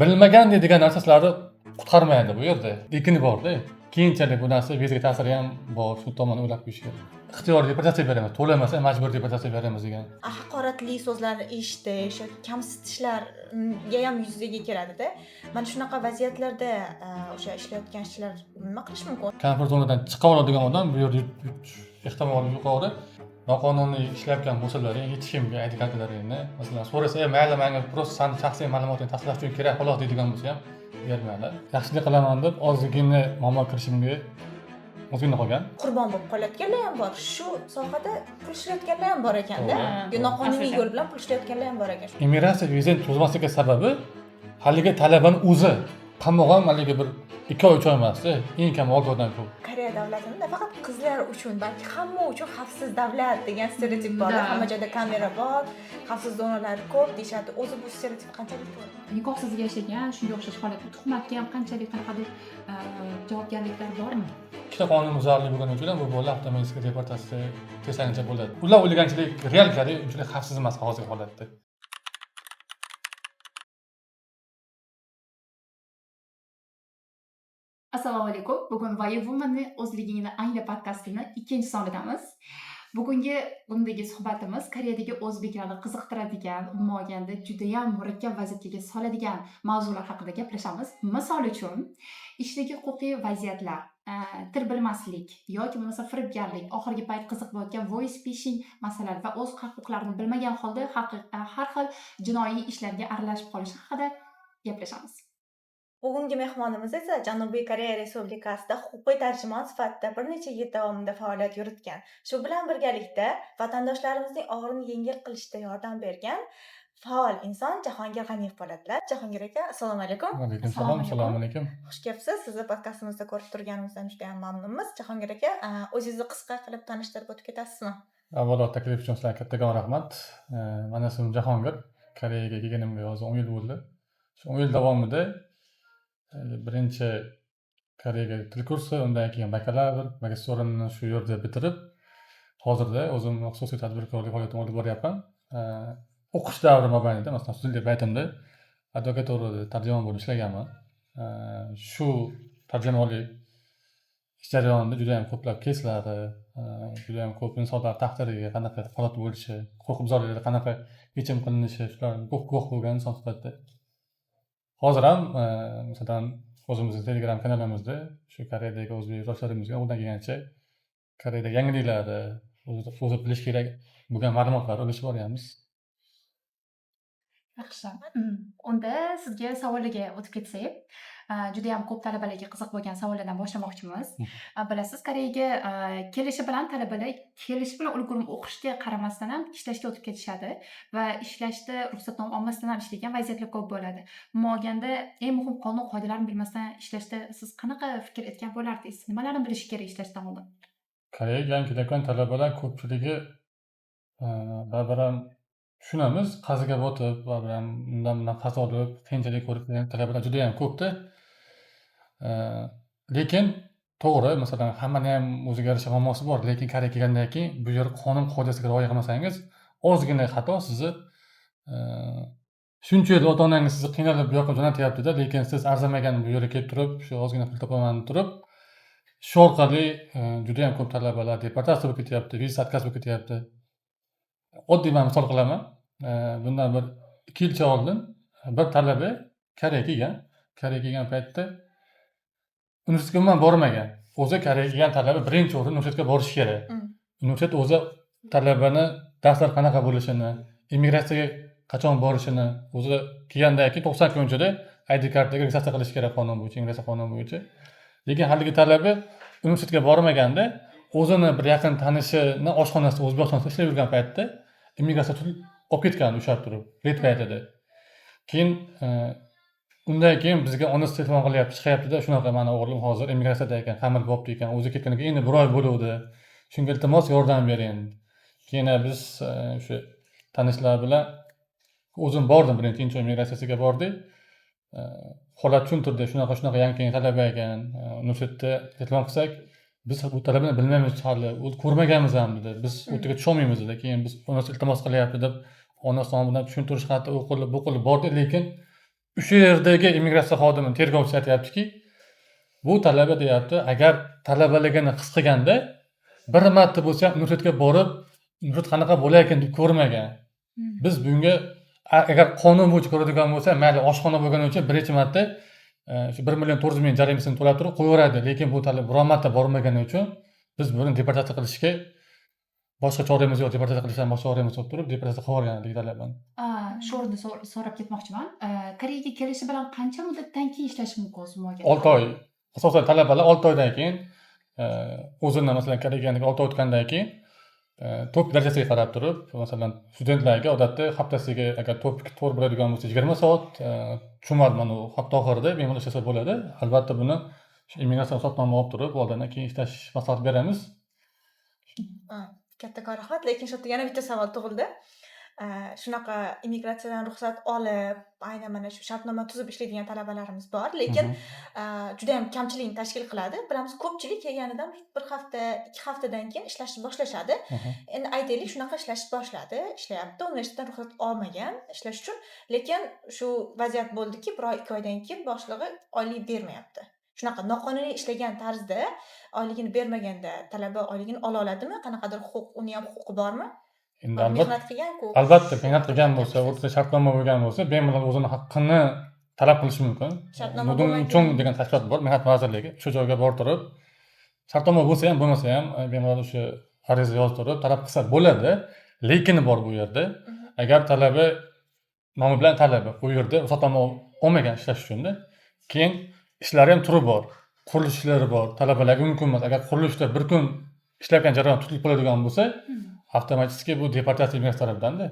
bilmagan deydigan narsasini qutqarmaydi bu yerda. Lekini borda. Keyinchalik bu narsa bizga ta'siri ham bor, shu tomondan o'ylab qo'yish kerak. Ixtiyoriy deportatsiya beramiz, to'lamasa majburiy deportatsiya beramiz degan. Haqoratli so'zlarni eshitish yoki kamsitishlarga ham yuzaga keladida. Mana shunaqa vaziyatlarda o'sha ishlayotgan ishchilar nima qilish mumkin? Komfort zonadan chiqa oladigan odam bu yerda ehtimoli yuqori. Noqonuniy ishlayotgan bo'lsalar, hech kimga aytganlarini, masalan, so'rasa, "Mayli, menga prosta sani shaxsiy ma'lumotini tasdiqlash uchun kerak xolos" deydigan bo'lsa ham bermaydi. Yaxshilik qilaman deb ozgina muammo kirishimga ozgina qolgan. Qurbon bo'lib qolayotganlar ham bor. Shu sohada pul ishlayotganlar ham bor ekanda. Noqonuniy yo'l bilan pul ishlayotganlar ham bor ekan. Immigratsiya vizani cho'zmaslik sababi haligi talabani o'zi qamoqqa haligi bir 2 oy 3 oy emasda, eng kam 6 oydan ko'p. Koreya davlatida faqat qizlar uchun, balki hamma uchun xavfsiz davlat degan stereotip bor. Hamma joyda kamera bor, xavfsiz zonalar ko'p deyshadi. O'zi bu stereotip qanchalik to'g'ri? Nikohsiz yashagan shunga o'xshash holat, tuhmatga ham qanchalik qanaqadir javobgarliklar bormi? Ikkita qonunbuzarlik bo'lgani uchun bu bolalar avtomatik deportatsiya kesancha bo'ladi. Ular o'ylaganchalik realliklar unchalik xavfsiz emas hozirgi holatda. Assalomu alaykum. Bugun Why Woman'ni o'zligingni angla podkastini 2-sonidamiz. Bugungi bundagi suhbatimiz Koreyadagi o'zbeklarni qiziqtiradigan, umuman olganda juda ham murakkab vaziyatga soladigan mavzular haqida gaplashamiz. Misol uchun, ishdagi huquqiy vaziyatlar, til bilmaslik yoki bo'lmasa firibgarlik, oxirgi payt qiziq bo'layotgan voice phishing masalalari va o'z huquqlarini bilmagan holda har xil jinoiy ishlarga aralashib qolish haqida gaplashamiz. Bugungi mehmonimiz esa Janubiy Koreya Respublikasida huquqiy tarjimon sifatida bir necha yil davomida faoliyat yuritgan. Shu bilan birgalikda vatandoshlarimizning og'irini yengil qilishda yordam bergan faol inson Jahongir G'aniyev bo'ladilar. Jahongir aka, assalomu alaykum. Va alaykum assalom, assalomu alaykum. Xush kelibsiz. Sizni podkastimizda ko'rib turganimizdan juda ham mamnunmiz. Jahongir aka, o'zingizni qisqa qilib tanishtirib o'tib ketasizmi? Avvalo taklif uchun sizlarga kattakon rahmat. Mana ismim Jahongir. Koreyaga kelganimga hozir 10 yil bo'ldi. Shu 10 yil davomida birinchi Koreyaga til kursi, undan keyin bakalavr, magistraturani shu yerda bitirib, hozirda o'zim xususiy tadbirkorlik faoliyatini olib boryapman. O'qish davri mobaynida, masalan, student paytimda advokaturada tarjimon bo'lib ishlaganman. Shu tarjimonlik jarayonida juda ham ko'plab keslari, juda ham ko'p insonlar taqdiriga qanaqa holat bo'lishi, huquqbuzarliklar qanaqa yechim qilinishi, shularni guvoh bo'lgan inson sifatida. Hozir ham masalan o'zimizning Telegram kanalimizda shu Koreyadagi o'zbek yurtdoshlarimizga qo'ldan kelgancha Koreyada yangiliklarni o'zi bilish kerak bo'lgan ma'lumotlarni ulashib boryapmiz. Yaxshi. Unda sizga savollarga o'tib ketsak, juda ham ko'p talabalarga qiziq bo'lgan savollardan boshlamoqchimiz. Bilasiz, Koreyaga kelishi bilan talabalar kelishi bilan ulgurib o'qishga qaramasdan ham ishlashga o'tib ketishadi va ishlashda ruxsatnoma olmasdan ham ishlaydigan vaziyatlar ko'p bo'ladi. Umuman olganda, eng muhim qonun qoidalarini bilmasdan ishlashda siz qanaqa fikr etgan bo'lardingiz? Nimalarni bilish kerak ishlashdan oldin? Koreyaga kelayotgan talabalar ko'pchiligi baribir ham tushunamiz, qaziga botib, baribir ham undan qazo olib, qiyinchilik ko'rib talabalar juda ham ko'pda. Lekin to'g'ri, masalan, hammaning ham o'ziga yarasha muammosi bor, lekin Koreyaga kelgandan keyin bu yer qonun qoidasiga rioya qilmasangiz, ozgina xato sizni shuncha yil ota-onangiz sizni qiynalib bu yoqqa jo'natyapti-da, lekin siz arzamagan bu yerga kelib turib, shu ozgina pul topaman turib, shu orqali juda ham ko'p talabalar deportatsiya bo'lib ketyapti, viza отказ bo'lib ketyapti. Oddiy men misol qilaman. Bundan bir 2 yilcha oldin bir talaba Koreyaga kelgan paytda universitetga umuman bormagan. O'zi Koreyaga kelgan talaba birinchi o'rin universitetga borishi kerak. Universitet o'zi talabani darslar qanaqa bo'lishini, immigratsiyaga qachon borishini, o'zi kelgandan keyin 90 kun ichida ID kartaga registratsiya qilish kerak qonun bo'yicha, immigratsiya qonuni bo'yicha. Lekin haligi talaba universitetga bormaganda, o'zini bir yaqin tanishini oshxonasida, O'zbekistonda ishlab yurgan paytda immigratsiya olib ketgan ushlab turib, ret paytida. Keyin undan keyin bizga onasi telefon qilyapti, chiqyapti-da, shunaqa meni o'g'lim hozir immigratsiyada ekan, hamil bo'libdi ekan, o'zi ketganiga endi 1 oy bo'ldi. Shunga iltimos yordam bering. Keyin biz o'sha tanishlar bilan o'zim bordim, birinchi immigratsiyasiga bordik. Holat tushuntirdi, shunaqa yangi talaba ekan, universitetda telefon qilsak, biz bu talabani bilmaymiz hali, u ko'rmaganmiz ham dedi. Biz o'tiga tusholmaymiz dedi. Keyin biz onasi iltimos qilyapti deb onasi tomonidan tushuntirish xati o'qilib, bu qilib bordi, lekin o'sha yerdagi immigratsiya xodimi tergovchisi aytyaptiki, bu talaba deyapti, agar talabaligini his qilganda bir marta bo'lsa ham universitetga borib, universitet qanaqa bo'lar ekan deb ko'rmagan. Biz bunga agar qonun bo'yicha ko'radigan bo'lsa, mayli oshxona bo'lgani uchun birinchi marta shu 1,4 million jarimasini to'lab turib qo'yaveradi. Lekin bu talab biron marta bormagani uchun biz buni deportatsiya qilishga boshqa choramiz yo'q, deportatsiya qilishdan boshqa choramiz yo'q turib deportatsiya qilib yuborgan talabani. Shu o'rinda so'rab ketmoqchiman. Koreyaga kelishi bilan qancha muddatdan keyin ishlash mumkin o'zi muoyana? 6 oy. Asosan talabalar 6 oydan keyin o'zini masalan Koreyaga 6 oy o'tgandan keyin top darajasiga qarab turib, masalan studentlarga odatda haftasiga agar topik to'g'ri bo'ladigan bo'lsa 20 soat, chumal mana u hafta oxirida bemalol ishlasa bo'ladi. Albatta buni immigratsiya ruxsatnoma olib turib, oldindan keyin ishlash maslahat beramiz. Kattakon rahmat. Lekin shu yerda yana bitta savol tug'ildi. Shunaqa immigratsiyadan ruxsat olib, aynan mana shu shartnoma tuzib ishlaydigan talabalarimiz bor, lekin juda ham kamchilikni tashkil qiladi. Bilamiz, ko'pchilik kelganidan bir hafta, 2 haftadan keyin ishlashni boshlashadi. Endi aytaylik, shunaqa ishlashni boshladi, ishlayapti, universitetdan ruxsat olmagan ishlash uchun, lekin shu vaziyat bo'ldiki, 1 oy, 2 oydan keyin boshlig'i oylik bermayapti. Shunaqa noqonuniy ishlagan tarzda oyligini bermaganda talaba oyligini ola oladimi? Qanaqadir huquq, uni ham huquqi bormi? Endi Mehnat qilgan-ku. albatta mehnat qilgan bo'lsa, o'rtada shartnoma bo'lgan bo'lsa, bemalol o'zini haqqini talab qilishi mumkin. Shartnoma Nudun Chung degan tashkilot bor, mehnat vazirligi. Shu joyga borib turib, shartnoma bo'lsa ham, bo'lmasa ham bemalol o'sha ariza yozib turib talab qilsa bo'ladi. Lekin bor bu yerda. Agar talaba nomi bilan talaba u yerda ruxsatnoma olmagan ishlash uchun-da, keyin ishlari ham turi bor. Qurilish ishlari bor. Talabalarga mumkin emas. Agar qurilishda bir kun ishlayotgan jarayon tutilib qoladigan bo'lsa, avtomatik bu deportatsiya immigratsiya tarafidan-da.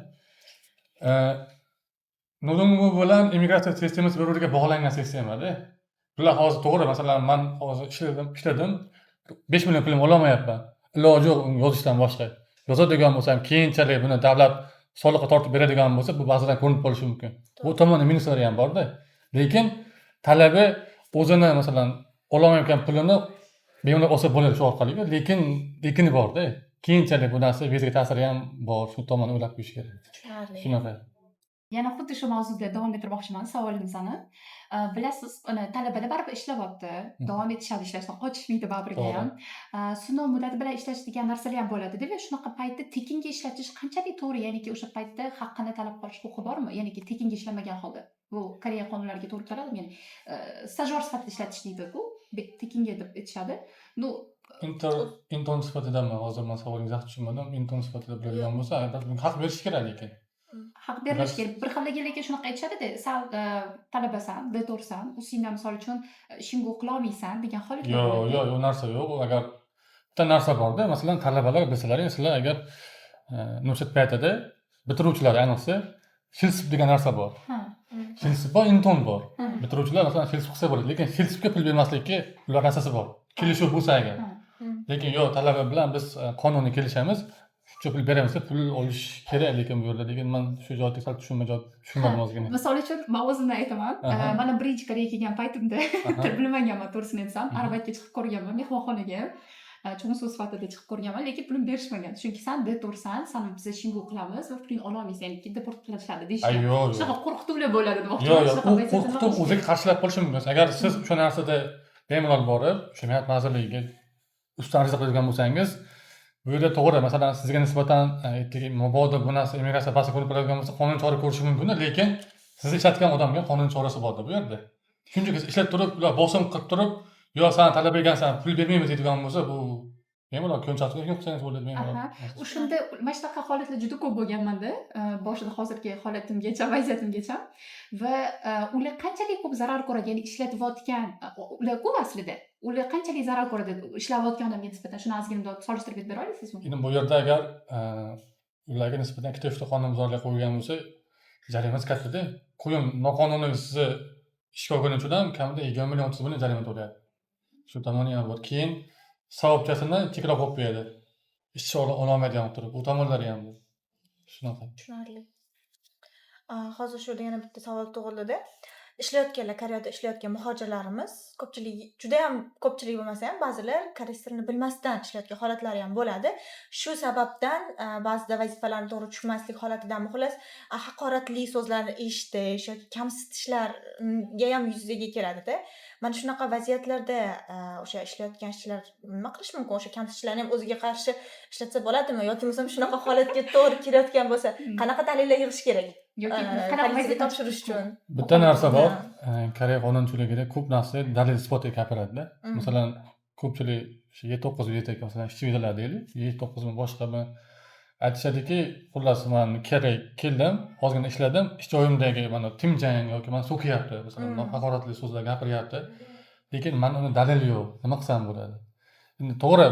Nudun bilan immigratsiya sistemasi bir-biriga bog'langan sistemada. Bular hozir to'g'ri, masalan, men hozir ishladim, 5 million pulim olmayapman. Iloji yo'q yozishdan boshqa. Yozadigan bo'lsam, keyinchalik buni davlat soliqqa tortib beradigan bo'lsa, bu ba'zidan ko'rinib qolishi mumkin. Bu tomonda minuslari ham bor-da. Lekin talaba o'zini masalan olmayotgan pulini bemalol olsa bo'ladi shu orqali, lekin bor-da. Keyinchalik bu narsa vizaga ta'siri ham bor. Shu tomonni o'ylab qo'yish kerak. Tushunarli. Shunaqa. Yana xuddi shu mavzuda davom ettirmoqchiman savolingizni. Bilasiz, talabalar baribir ishlayapti, davom etishadi ishlashdan, qochishmaydi baribirga ham. Sinov muddati bilan ishlash degan narsalar ham bo'ladi deb, shunaqa paytda tekinga ishlatish qanchalik to'g'ri? Ya'niki o'sha paytda haqqini talab qilish huquqi bormi? Ya'niki tekinga ishlamagan holda. Bu Koreya qonunlariga to'g'ri keladimi? Ya'ni stajyor sifatida ishlatish deydi-ku, tekinga deb aytishadi. Nu Inton sifatidami? Hozir men savolingizni yaxshi tushunmadim. Inton sifatida bo'ladigan bo'lsa, albatta bunga haq berish kerak lekin. haq berilishi kerak. Bir xillarga lekin shunaqa aytishadi-da, sal talabasan, D4san, usingdan misol uchun ishingga qila olmaysan degan holatlar bo'ladi. Yo'q, u narsa yo'q. Agar bitta narsa bor-da, masalan, talabalar bilsalaring, sizlar agar universitet paytida bitiruvchilar ayniqsa filsip degan narsa bor. Filsip bor, inton bor. Bitiruvchilar masalan filsip qilsa bo'ladi, lekin filsipga pul bermaslikka ular asasi bor. Kelishuv bo'lsa agar. Lekin yo'q, talaba bilan biz qonuniy kelishamiz. Shuncha pul beramiz, pul olish kerak lekin bu yerda. Lekin men shu joyda sal tushunmadim ozgina. Misol uchun, men o'zimdan aytaman. Mana birinchi Koreyaga kelgan paytimda til bilmaganman, to'g'risini aytsam, arbatga chiqib ko'rganman, mehmonxonaga. Chunsuv sifatida chiqib ko'rganman, lekin pulim berishmagan. Chunki sen D4san, sen biz shingu qilamiz va pulingni ola olmaysan, ya'ni deport qilishadi deyishgan. Shunaqa qo'rqituvlar bo'ladi demoqchiman. Yo'q, qo'rqitib o'ziga qarshilab qolishi mumkin. Agar siz o'sha narsada bemalol borib, o'sha mehnat vazirligiga ustidan ariza qiladigan bo'lsangiz, bu yerda to'g'ri, masalan, sizga nisbatan aytdik, mabodo bu narsa immigratsiya basi ko'rib qoladigan bo'lsa, qonuniy chora ko'rishi mumkin, lekin sizni ishlatgan odamga qonuniy chorasi bor bu yerda. Shunchaki ishlab turib, ular bosim qilib turib, yo sen talaba ekansan, pul bermaymiz deydigan bo'lsa, bu bemalol ko'nchasiga qilsangiz bo'ladi bemalol. O'shanda mana shunaqa holatlar juda ko'p bo'lganmanda, boshida hozirgi holatimgacha, vaziyatimgacha va ular qanchalik ko'p zarar ko'radi, ya'ni ishlatayotgan, ular ko'p aslida. Ular qanchalik zarar ko'radi ishlayotgan odamga nisbatan, shuni ozgina solishtirib bera olasizmi? Endi bu yerda agar ularga nisbatan ikkita qonunbuzarlik qo'ygan bo'lsa, jarimasi katta-da. Qo'yim noqonuniy sizni ishga olgani uchun ham kamida 20 million 30 million jarima to'layapti. Shu tomoni ham bor. Keyin savobchasini cheklab qo'yib qo'yadi. Ishchi ololmaydigan turib, bu tomonlari ham bor. Shunaqa. Tushunarli. Hozir shu yerda yana bitta savol tug'ildi-da. ishlayotganlar, Koreyada ishlayotgan muhojirlarimiz judayam ko'pchilik bo'lmasa ham ba'zilar koreys tilini bilmasdan ishlayotgan holatlari ham bo'ladi. Shu sababdan ba'zida vazifalarni to'g'ri tushunmaslik holatidan xullas haqoratli so'zlarni eshitish yoki kamsitishlarga ham yuzaga keladida. Mana shunaqa vaziyatlarda o'sha ishlayotgan ishchilar nima qilish mumkin? O'sha kamsitishlarni ham o'ziga qarshi ishlatsa bo'ladimi yoki bo'lmasam shunaqa holatga to'g'ri kelayotgan bo'lsa, qanaqa dalillar yig'ish kerak? yoki Politsiyaga topshirish uchun. Bitta narsa bor, Koreya qonunchiligida ko'p narsa dalil isbotga gapiradida. Masalan, ko'pchilik 7-9 vizaga masalan ishchi vizalar deylik, 7-9 boshqami aytishadiki, xullas men keldim, ozgina ishladim, ish joyimdagi mana timjang yoki meni so'kiyapti, masalan, haqoratli so'zlar gapiryapti. Lekin men uni dalili yo'q, nima qilsam bo'ladi? Endi to'g'ri,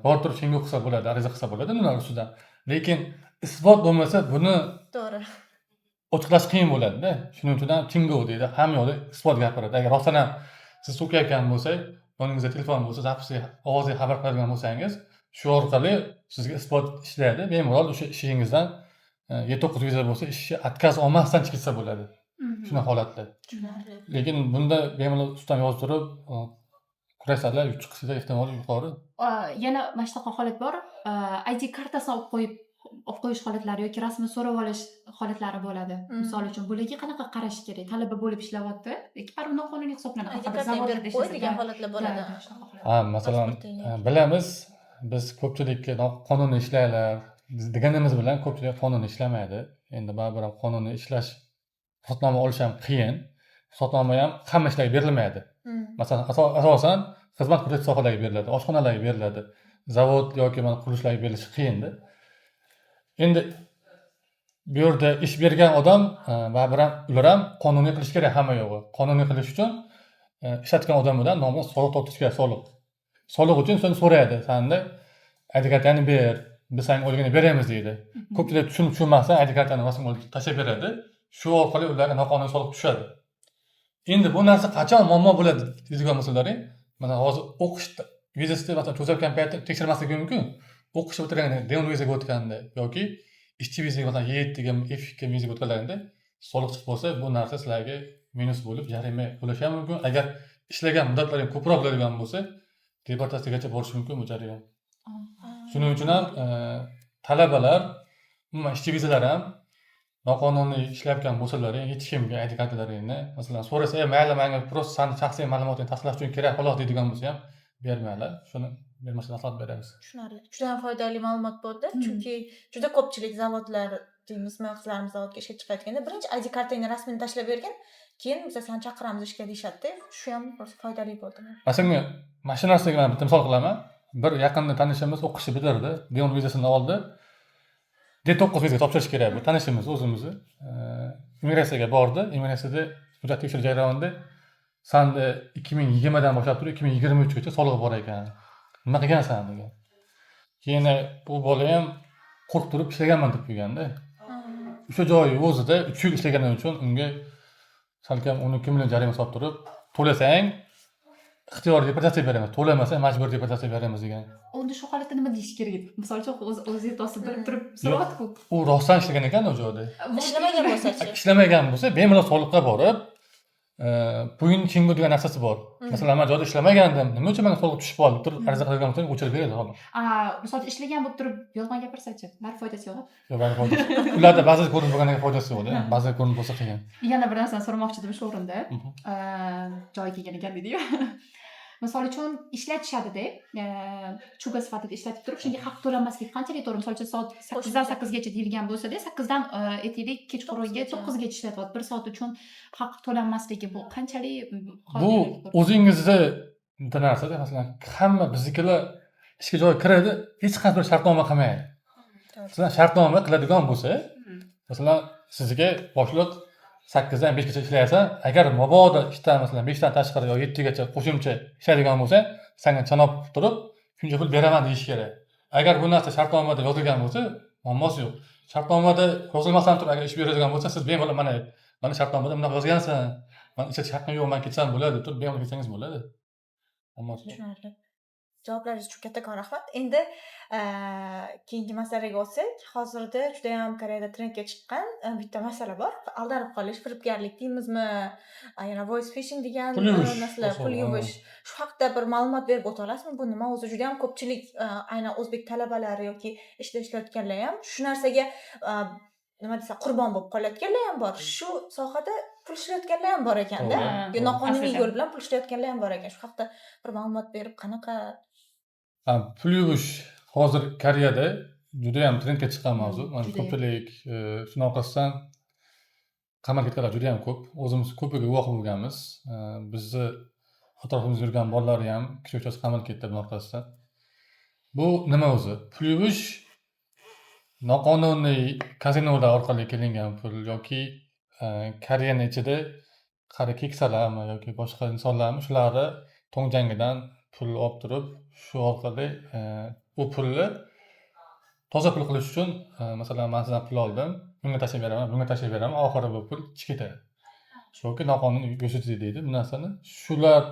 borib turib shunga qilsa bo'ladi, ariza qilsa bo'ladi ular ustidan. Lekin isbot bo'lmasa buni To'g'ri. ochiqlash qiyin bo'ladi-da. Shuning uchun ham tinguv deydi, hamma yoqda isbot gapiradi. Agar rostdan ham siz so'kayotgan bo'lsak, yoningizda telefon bo'lsa, zapisga ovozli xabar qiladigan bo'lsangiz, shu orqali sizga isbot ishlaydi. Bemalol o'sha ishingizdan 7-9 viza bo'lsa, ishni отказ olmasdan chiqsa bo'ladi. Shuna holatda. Lekin bunda bemalol ustidan yozib turib, kurashlarlar chiqishida ehtimoli yuqori. Yana mana shunaqa holat bor. ID kartasini olib qo'yish holatlari yoki rasmiy so'rab olish holatlari bo'ladi. Misol uchun bularga qanaqa qarash kerak? Talaba bo'lib ishlayapti, lekin baribir noqonuniy hisoblanadi. Degan holatlar bo'ladi. Masalan, bilamiz, biz ko'pchilikka qonuniy ishlaylar deganimiz bilan ko'pchilik qonuniy ishlamaydi. Endi baribir ham qonuniy ishlash, ruxsatnoma olish ham qiyin. Ruxsatnoma ham hamma ishlarga berilmaydi. Masalan, asosan xizmat ko'rsatish sohalariga beriladi, oshxonalarga beriladi, zavod yoki mana qurilishlarga berilishi qiyin-da. Endi bu yerda ish bergan odam baribir ham ular ham qonuniy qilish kerak hamma yo'g'i. Qonuniy qilish uchun ishlatgan odamdan noma'lum soliq tortish kerak, soliq. Soliq uchun sen so'raydi, senda ID kartani ber, biz senga o'ligini beramiz deydi. Ko'pchilik tushunmasa ID kartani rasm olib tashlab beradi. Shu orqali ularga noqonuniy soliq tushadi. Endi bu narsa qachon muammo bo'ladi deydigan bo'lsalaring, mana hozir o'qish vizasida masalan cho'zayotgan paytda tekshirmasligi mumkin. O'qish o'tirganda D1 vizaga o'tganda yoki ishchi vizaga masalan Y7 F2 vizaga o'tganlarida soliq chiqib bo'lsa, bu narsa sizlarga minus bo'lib, jarima bo'lishi ham mumkin. Agar ishlagan muddatlaring ko'proq bo'ladigan bo'lsa, deportatsiyaga borishi mumkin bu jarayon. Shuning uchun ham talabalar, umuman ishchi vizalar ham noqonuniy ishlayotgan bo'lsalaring, hech kimga ID kartalaringni masalan so'rasa, mayli menga просто sani shaxsiy ma'lumotingni tasdiqlash uchun kerak xolos deydigan bo'lsa ham bermaylar. Shuni bermasdan maslahat beramiz. Tushunarli. Juda ham foydali ma'lumot bo'ldi. Chunki juda ko'pchilik zavodlar deymizmi, qizlarimiz zavodga ishga chiqayotganda birinchi ID kartangni rasmini tashlab bergin, keyin biz seni chaqiramiz ishga deyshadi. Shu ham foydali bo'ldi. Masalan, mashinasiga men bitta misol qilaman. Bir yaqinda tanishimiz o'qishni bitirdi, D1 vizasini oldi. D9 vizaga topshirish kerak bu tanishimiz o'zimizni. Immigratsiyaga bordi. Immigratsiyada hujjat tekshirish jarayonida sanda 2020 dan boshlab turib 2023 gacha soliq bor ekan. Nima qilgansan degan. Keyin bu bola ham qo'rqib turib ishlaganman deb qo'yganda. O'sha joyi o'zida 3 yil ishlagani uchun unga salkam 12 million jarima solib turib, to'lasang ixtiyoriy deportatsiya beramiz, to'lamasa majburiy deportatsiya beramiz degan. Unda shu holatda nima deyish kerak edi? Misol uchun o'zingiz tosib bilib turib so'rayapti-ku. U rostdan ishlagan ekan o joyda. Ishlamagan bo'lsa-chi? Ishlamagan bo'lsa, bemalol soliqqa borib, pulni chingu degan narsasi bor. Masalan, men joyda ishlamagandim, nima uchun menga soliq tushib qoldi? Turib ariza qilgan bo'lsa, o'chirib beradi hozir. Misol uchun ishlagan bo'lib turib, yolg'on gapirsa-chi? Bar foydasi yo'q. Yo'q, bar foydasi. Ularda ba'zi ko'rinib bo'lganiga foydasi yo'q-da. Ba'zi ko'rinib bo'lsa qiyin. Yana bir narsani so'ramoqchi edim shu o'rinda. Joyi kelgan ekan dedi-yu. Misol uchun ishlatishadi-da, chuga sifatida ishlatib turib, shunga haq to'lanmaslik qanchalik to'g'ri? Misol uchun soat 8 dan 8 gacha deyilgan bo'lsa-da, 8 dan aytaylik kechqurunga 9 gacha ishlatyapti. 1 soat uchun haq to'lanmasligi bu qanchalik bu o'zingizni bitta narsa-da, masalan, hamma biznikilar ishga joy kiradi, hech qanday bir shartnoma qilmaydi. Masalan, shartnoma qiladigan bo'lsa, masalan, sizga boshliq 8 dan 5 gacha ishlaysan, agar mabodo ishdan masalan 5 dan tashqari yo 7 gacha qo'shimcha ishlaydigan bo'lsa, senga chanob turib, shuncha pul beraman deyish kerak. Agar bu narsa shartnomada yozilgan bo'lsa, muammosi yo'q. Shartnomada yozilmasdan turib agar ish beradigan bo'lsa, siz bemalol mana shartnomada bunday yozgansan, men ishlatish haqqim yo'q, men ketsam bo'ladi deb turib bemalol ketsangiz bo'ladi. Muammosi yo'q. Tushunarli. Javoblaringiz uchun kattakon rahmat. Endi keyingi masalaga o'tsak, hozirda juda ham Koreyada trendga chiqqan bitta masala bor. Aldanib qolish, firibgarlik deymizmi, yana voice phishing degan Pul yuvish narsalar, pul masalan, yuvish. Shu haqida bir ma'lumot berib o'ta olasizmi? Bu nima? O'zi juda ham ko'pchilik, aynan o'zbek talabalari yoki ishda ishlayotganlar ham shu narsaga nima desam, qurbon bo'lib qolayotganlar ham bor. Shu sohada pul ishlayotganlar ham bor ekanda. To'g'ri. Noqonuniy Aslida. yo'l bilan pul ishlayotganlar ham bor ekan. Shu haqida bir ma'lumot berib, qanaqa pul yuvish hozir Koreyada juda ham trendga chiqqan mavzu. Mana Judayam. ko'pchilik shunaqa qilsam qamal ketganlar juda ham ko'p. O'zimiz ko'piga guvoh bo'lganmiz. Bizni atrofimizda yurgan bolalar ham kichik qamal ketdi bunaqa qilsa. Bu nima o'zi? Pul yuvish noqonuniy kazinolar orqali kelingan pul yoki Koreyaning ichida qari keksalarmi yoki boshqa insonlarmi shularni to'njangidan pul olib turib, shu orqali u pulni toza pul qilish uchun masalan man sizdan pul oldim, bunga tashlab beraman, bunga tashlab beraman, oxiri bu pul ichib ketadi. Yoki noqonuniy go'sht deydi bu narsani. Shular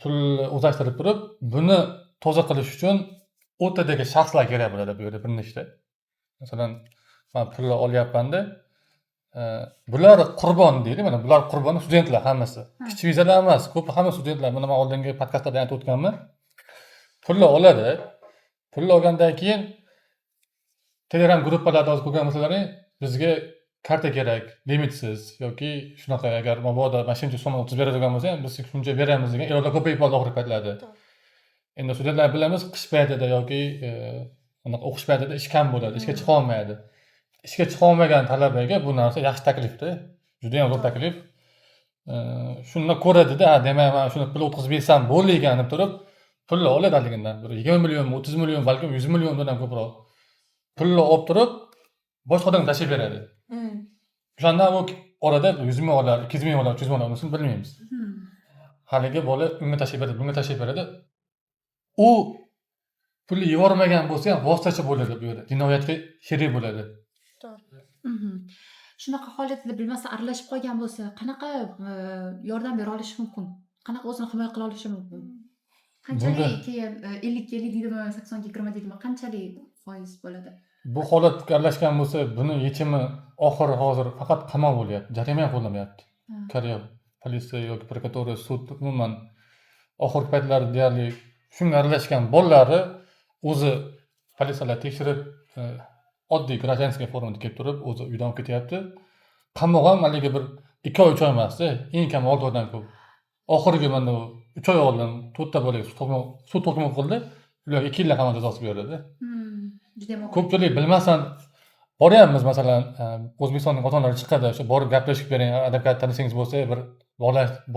pulni o'zlashtirib turib, buni toza qilish uchun o'rtadagi shaxslar kerak bo'ladi bu yerda bir nechta. Masalan, man pulni olyapmanda, bular qurbon deydi. Mana bular qurboni studentlar hammasi. Kichik vizalar emas, ko'p hamma studentlar. Buni men oldingi podkastlarda aytib o'tganman. Pulni oladi. Pulni olgandan keyin Telegram gruppalarda yozib qo'ygan masalan, bizga karta kerak, limitsiz yoki shunaqa agar mabodo mana shuncha so'm o'tib beradigan bo'lsa, biz shuncha beramiz degan e'lonlar ko'payib qoldi oxirgi paytlarda. Endi studentlar bilamiz, qish paytida yoki anaqa o'qish paytida ish kam bo'ladi, ishga chiqa olmaydi. Ishga chiqa olmagan talabaga bu narsa yaxshi taklifda. Juda ham zo'r taklif. Shunda ko'radida, demak men shuni pul o'tkazib bersam bo'ldi ekan deb turib, pulni oladi haligindan. 20 million, 30 million, balkim 100 milliondan ham ko'proq. Pulni olib turib, boshqa odamga tashlab beradi. O'shandan u orada 100 ming olar, 200 ming olar, 300 ming olar, unisini bilmaymiz. Haligi bola unga tashlab beradi, bunga tashlab beradi. U pulni yubormagan bo'lsa ham vositachi bo'ladi bu yerda. Jinoyatga sherik bo'ladi. Shunaqa holatda bilmasdan aralashib qolgan bo'lsa, qanaqa yordam bera olishi mumkin? Qanaqa o'zini himoya qila olishi mumkin? Qanchalik keyin 50 50 deydimi, 80 20 deydimi, qanchalik foiz bo'ladi? Bu holatga aralashgan bo'lsa, buni yechimi oxiri hozir faqat qamoq bo'lyapti. Jarima ham qo'llanmayapti. Koreya politsiya yoki prokuratura, sud umuman oxirgi paytlarda deyarli shunga aralashgan bolalari o'zi politsiyalar tekshirib oddiy гражданский formada kelib turib, o'zi uydan ketyapti. Qamoq ham haligi bir 2 oy 3 oy emas-da, eng kam 6 oydan ko'p. Oxirgi mana 3 oy oldin 4 ta bolaga sud hukmi qildi. Ularga 2 yil qamoq jazosi berildi. Juda ham Ko'pchilik bilmasdan boryapmiz, masalan, O'zbekistonning qozonlari chiqadi, o'sha borib gaplashib bering, advokat tanishingiz bo'lsa, bir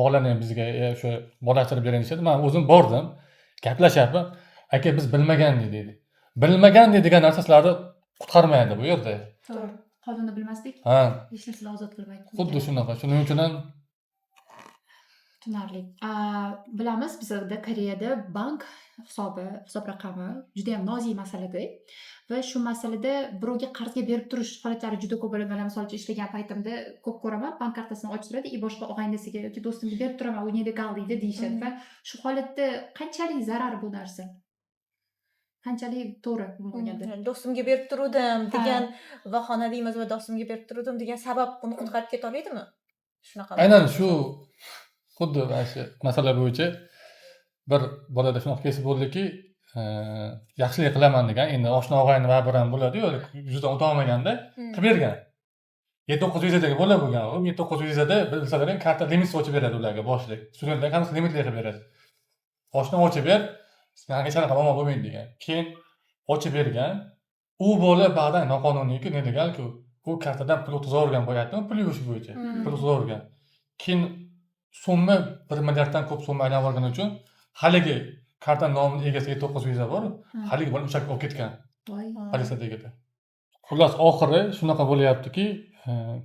bog'laning bizga, o'sha bog'lashtirib bering deshadi. Men o'zim bordim, gaplashyapman. Aka, biz bilmagan dedi. Bilmagan degan narsa sizlarni qutqarmaydi bu yerda. to'g'ri. Qonunni bilmaslik Ha, hech narsani ozod qilmaydi. xuddi shunaqa. Shuning uchun ham Tushunarli. Bilamiz, bizda Koreyada bank hisob raqami juda ham nozik masalada va shu masalada birovga qarzga berib turish holatlari juda ko'p bo'ladi. Men misol uchun ishlagan paytimda ko'p ko'raman, bank kartasini ochib turadi, boshqa og'aynisiga yoki do'stimga berib turaman, u nelegal deydi deyishadi va shu holatda qanchalik zarar bu narsa? Qanchalik to'g'ri bo'lganda? Do'stimga berib turdim degan bahona deymiz va do'stimga berib turdim degan sabab uni qutqarib keta oladimi? Shunaqa. aynan shu xuddi mana shu masala bo'yicha bir bolada shunaqa kes bo'ldiki, yaxshilik qilaman degan, endi oshna og'ayni va bir ham bo'ladi-yu, juda o'ta olmaganda qilib bergan. 7-9 vizadagi bola bo'lgan. U 7-9 vizada bilsalar ham karta limit ochib beradi ularga boshlik. Studentlar ham limitli qilib beradi. Oshna ochib ber, menga chanaqa bo'lmaydi degan. Keyin ochib bergan. U bola ba'dan noqonuniyki, nelegalku. U kartadan pul o'tkazavergan bo'lyapti, pul yuvish bo'yicha. Pul o'tkazavergan. Keyin summa 1 milliarddan ko'p summa aylanib uchun haligi karta nomining egasiga 9 viza bor, haligi bola ushak olib ketgan. Politsiyada. Xullas oxiri shunaqa bo'lyaptiki,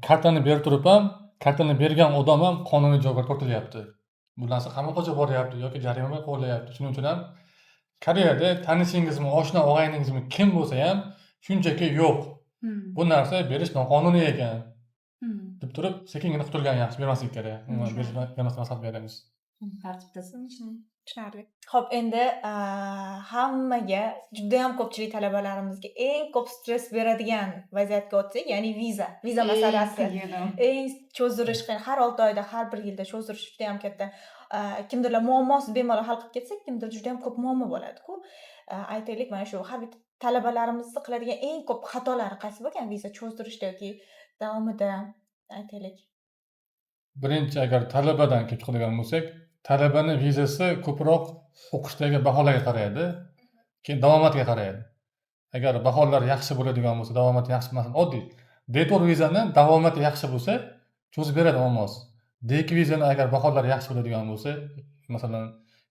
kartani berib turib ham, kartani bergan odam ham qonuniy javobgar tortilyapti. Bu narsa qamoqqa boryapti yoki jarimaga qo'yilmayapti. Shuning uchun ham Koreyada tanishingizmi, oshna og'ayningizmi kim bo'lsa ham shunchaki yo'q. Bu narsa berish noqonuniy ekan. deb turib, sekingina qutulgan yaxshi, bermaslik kerak. Bermasdan maslahat beramiz. Tartibdasiz. Tushunarli. Xo'p, endi hammaga, judayam ko'pchilik talabalarimizga eng ko'p stress beradigan vaziyatga o'tsak, ya'ni viza masalasi. Eng cho'zdirish qiyin. Har 6 oyda, har 1 yilda cho'zdirish judayam katta. Kimdirlar muammosi bemalol hal qilib ketsa, kimdir judayam ko'p muammo bo'ladi-ku. Aytaylik, mana shu har bitta talabalarimizni qiladigan eng ko'p xatolari qaysi bo'lgan viza cho'zdirishda yoki davomida aytaylik? Birinchi agar talabadan kelib chiqadigan bo'lsak, talabani vizasi ko'proq o'qishdagi baholarga qaraydi, keyin davomatiga qaraydi. Agar baholar yaxshi bo'ladigan bo'lsa, davomati yaxshi, masalan, oddiy D4 vizani davomati yaxshi bo'lsa, cho'zib beradi muammosi. D2 vizani agar baholari yaxshi bo'ladigan bo'lsa, masalan,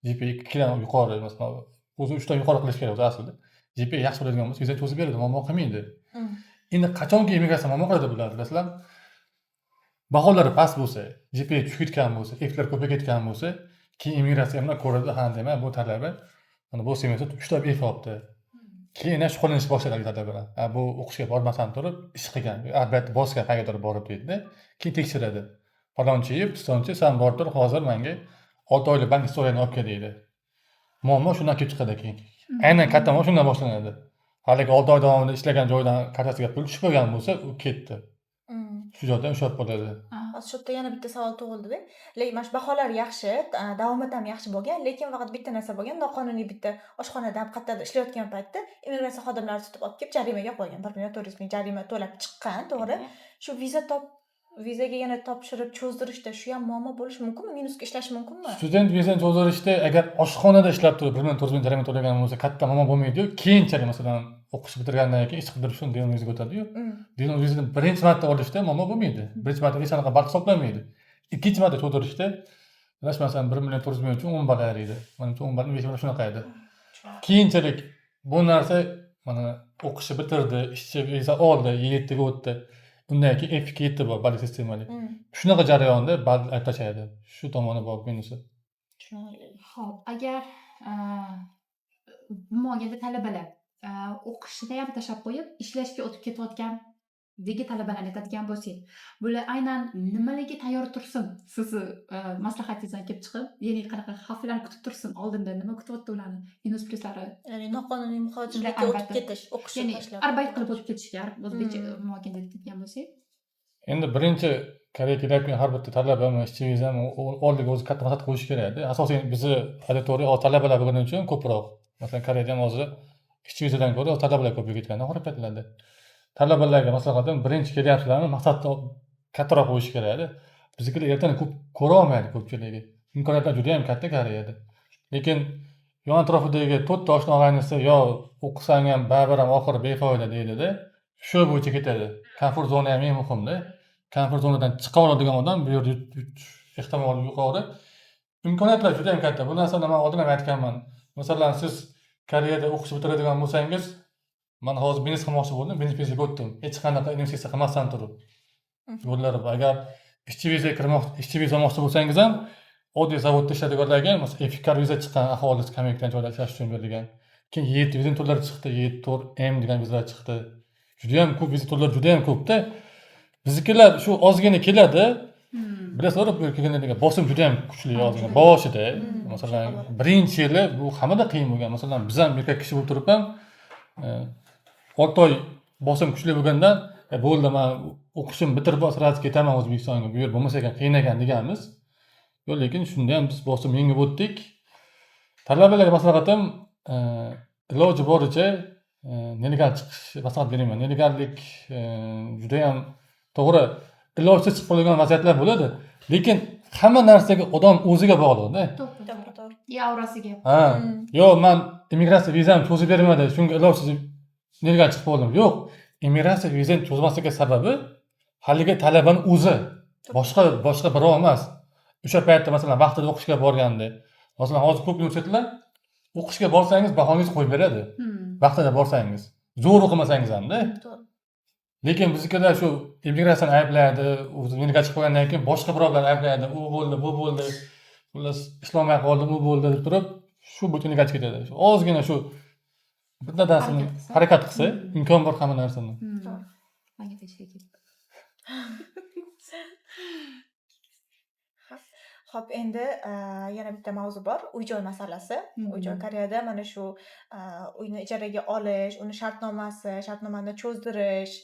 GPA 2 dan yuqori, masalan, o'zi 3 dan yuqori qilish kerak o'zi aslida. GPA yaxshi bo'ladigan bo'lsa, vizani cho'zib beradi, muammo qilmaydi. Endi qachonki immigratsiya muammo qiladi bular, bilasizlar? Baholari past bo'lsa, GPA tushib ketgan bo'lsa, F'lar ko'payib ketgan bo'lsa, keyin immigratsiya bilan ko'radi, ha, demak, bu talaba mana bu semestrda 3 ta F olibdi. Keyin shug'ullanishni boshlaydi talabalar. Bu o'qishga bormasdan turib ish qilgan, albatta bosgan qayerdir borib deydi. Keyin tekshiradi. Falonchi, pistonchi, san borib tur, hozir menga 6 oylik bank istoriyani olib kel deydi. Muammo shundan kelib chiqadi keyin. Aynan katta muammo shundan boshlanadi. Haligi 6 oy davomida ishlagan joydan kartasiga pul tushib qolgan bo'lsa, u ketdi. Shu joydan ushlab qoladi. Hozir shu yerda yana bitta savol tug'ildi-da. Lekin mana shu baholar yaxshi, davomat ham yaxshi bo'lgan, lekin faqat bitta narsa bo'lgan, noqonuniy bitta oshxonada ham qayerdadir ishlayotgan paytda immigratsiya xodimlari tutib olib kelib jarimaga qo'ygan. 1,4 ming jarima to'lab chiqqan, to'g'ri? Shu vizaga yana topshirib cho'zdirishda shu ham muammo bo'lishi mumkinmi? Minusga ishlashi mumkinmi? Student vizani cho'zdirishda agar oshxonada ishlab turib 1,4 ming jarima to'lagan bo'lsa, katta muammo bo'lmaydi-yu. Keyinchalik, masalan, o'qish bitirgandan keyin ish qidirib shuni degan vizaga o'tadi-yu. Degan vizani birinchi marta olishda muammo bo'lmaydi. Birinchi marta hech qanaqa ball hisoblanmaydi. Ikkinchi marta cho'zdirishda, masalan, 1,4 ming uchun 10 ball yaraydi. Mana 10 ball 5 ball shunaqa edi. Keyinchalik bu narsa mana o'qishni bitirdi, ishchi viza oldi, YTga o'tdi. Undan keyin F2 yetdi bor, ball sistemali. Shunaqa jarayonda ball aytashadi. Shu tomoni bor minusi. Tushunarli. Xo'p, agar bo'lmaganda talabalar o'qishni ham tashlab qo'yib, ishlashga o'tib ketayotgandagi talabalarni aytadigan bo'lsak, bular aynan nimalarga tayyor tursin? Sizni maslahatingizdan kelib chiqib, ya'ni qanaqa xavflar kutib tursin? Oldinda nima kutyapti ularni? Minus pluslari? Ya'ni noqonuniy muhojirlikka o'tib ketish, o'qishni Ya'ni tashlab. arbayt qilib o'tib ketishga o'zbekcha bo'lmaganda aytadigan bo'lsak. Endi birinchi Koreyaga kelayotgan har bitta talabami, ishchi vizami oldiga o'zi katta maqsad qo'yishi kerak-da. Asosiy bizni auditoriya talabalar bo'lgani uchun ko'proq. Masalan, Koreyada ham hozir ishchi vizadan ko'ra talabalar ko'payib ketgan oxirgi paytlarda. Talabalarga maslahatim, birinchi kelyapsizlarmi, maqsadni kattaroq qo'yish kerak-da. Biznikilar ertadan ko'p ko'ra olmaydi ko'pchiligi. Imkoniyatlar juda ham katta Koreyada. Lekin yon atrofidagi 4 ta oshna og'aynisi yo o'qisang ham baribir ham oxiri befoyda deydi-da. Shu bo'yicha ketadi. Komfort zona ham eng muhimda. Komfort zonadan chiqa oladigan odam bu yerda ehtimoli yuqori. Imkoniyatlar juda ham katta. Bu narsani men oldin ham aytganman. Masalan, siz Koreyada o'qish bitiradigan bo'lsangiz, men hozir biznes qilmoqchi bo'ldim, biznesga o'tdim. Hech qanaqa investitsiya qilmasdan turib. Yo'llari bor. Agar ishchi viza olmoqchi bo'lsangiz ham, oddiy zavodda ishlaydiganlarga, masalan, F4 viza chiqqan aholi kamaygan joyda ishlash uchun berilgan. Keyin YT viza turlari chiqdi, YT4M degan vizalar chiqdi. Juda ham ko'p viza turlari juda ham ko'pda. Biznikilar shu ozgina keladi. Bilasizlar, bu kelganlarga bosim juda ham kuchli ozgina boshida. Masalan, birinchi yili bu hammada qiyin bo'lgan. Masalan, biz ham erkak kishi bo'lib turib ham 6 oy bosim kuchli bo'lgandan, bo'ldi, men o'qishim bitirib sirasiz ketaman O'zbekistonga, bu yer bo'lmasa ekan, qiyin ekan deganmiz. Yo'q, lekin shunda ham biz bosim yengib o'tdik. Talabalarga maslahatim, iloji boricha nelegal chiqish maslahat beraman. Nelegallik juda ham to'g'ri, ilojsiz chiqib qolgan vaziyatlar bo'ladi, lekin hamma narsaga odam o'ziga bog'liqda. To'g'ri. Yavrasiga. Ha, yo'q, men immigratsiya vizam cho'zib bermadi, shunga ilojsiz nelegal chiqib qoldim. Yo'q, immigratsiya vizani cho'zmasligiga sababi haligi talabaning o'zi. Boshqa birov emas. O'sha paytda masalan vaqtida o'qishga borganda, masalan hozir ko'p universitetlar o'qishga borsangiz bahongizni qo'yib beradi. Vaqtida borsangiz, zo'r o'qimasangiz ham-da. Lekin biznikilar shu immigratsiyani ayblaydi, o'zi nega chiqib qolgandan keyin boshqa birovlarni ayblaydi. U bo'ldi, bu bo'ldi. Xullas, ishlomay qoldim, u bo'ldi deb turib, shu butun nega chiqib ketadi. Ozgina shu bitta darsini harakat qilsa, imkon bor hamma narsani. Menga tekshirib ketdi. Xo'p, endi yana bitta mavzu bor, uy-joy masalasi. Uy-joy Koreyada mana shu uyni ijaraga olish, uni shartnomani cho'zdirish,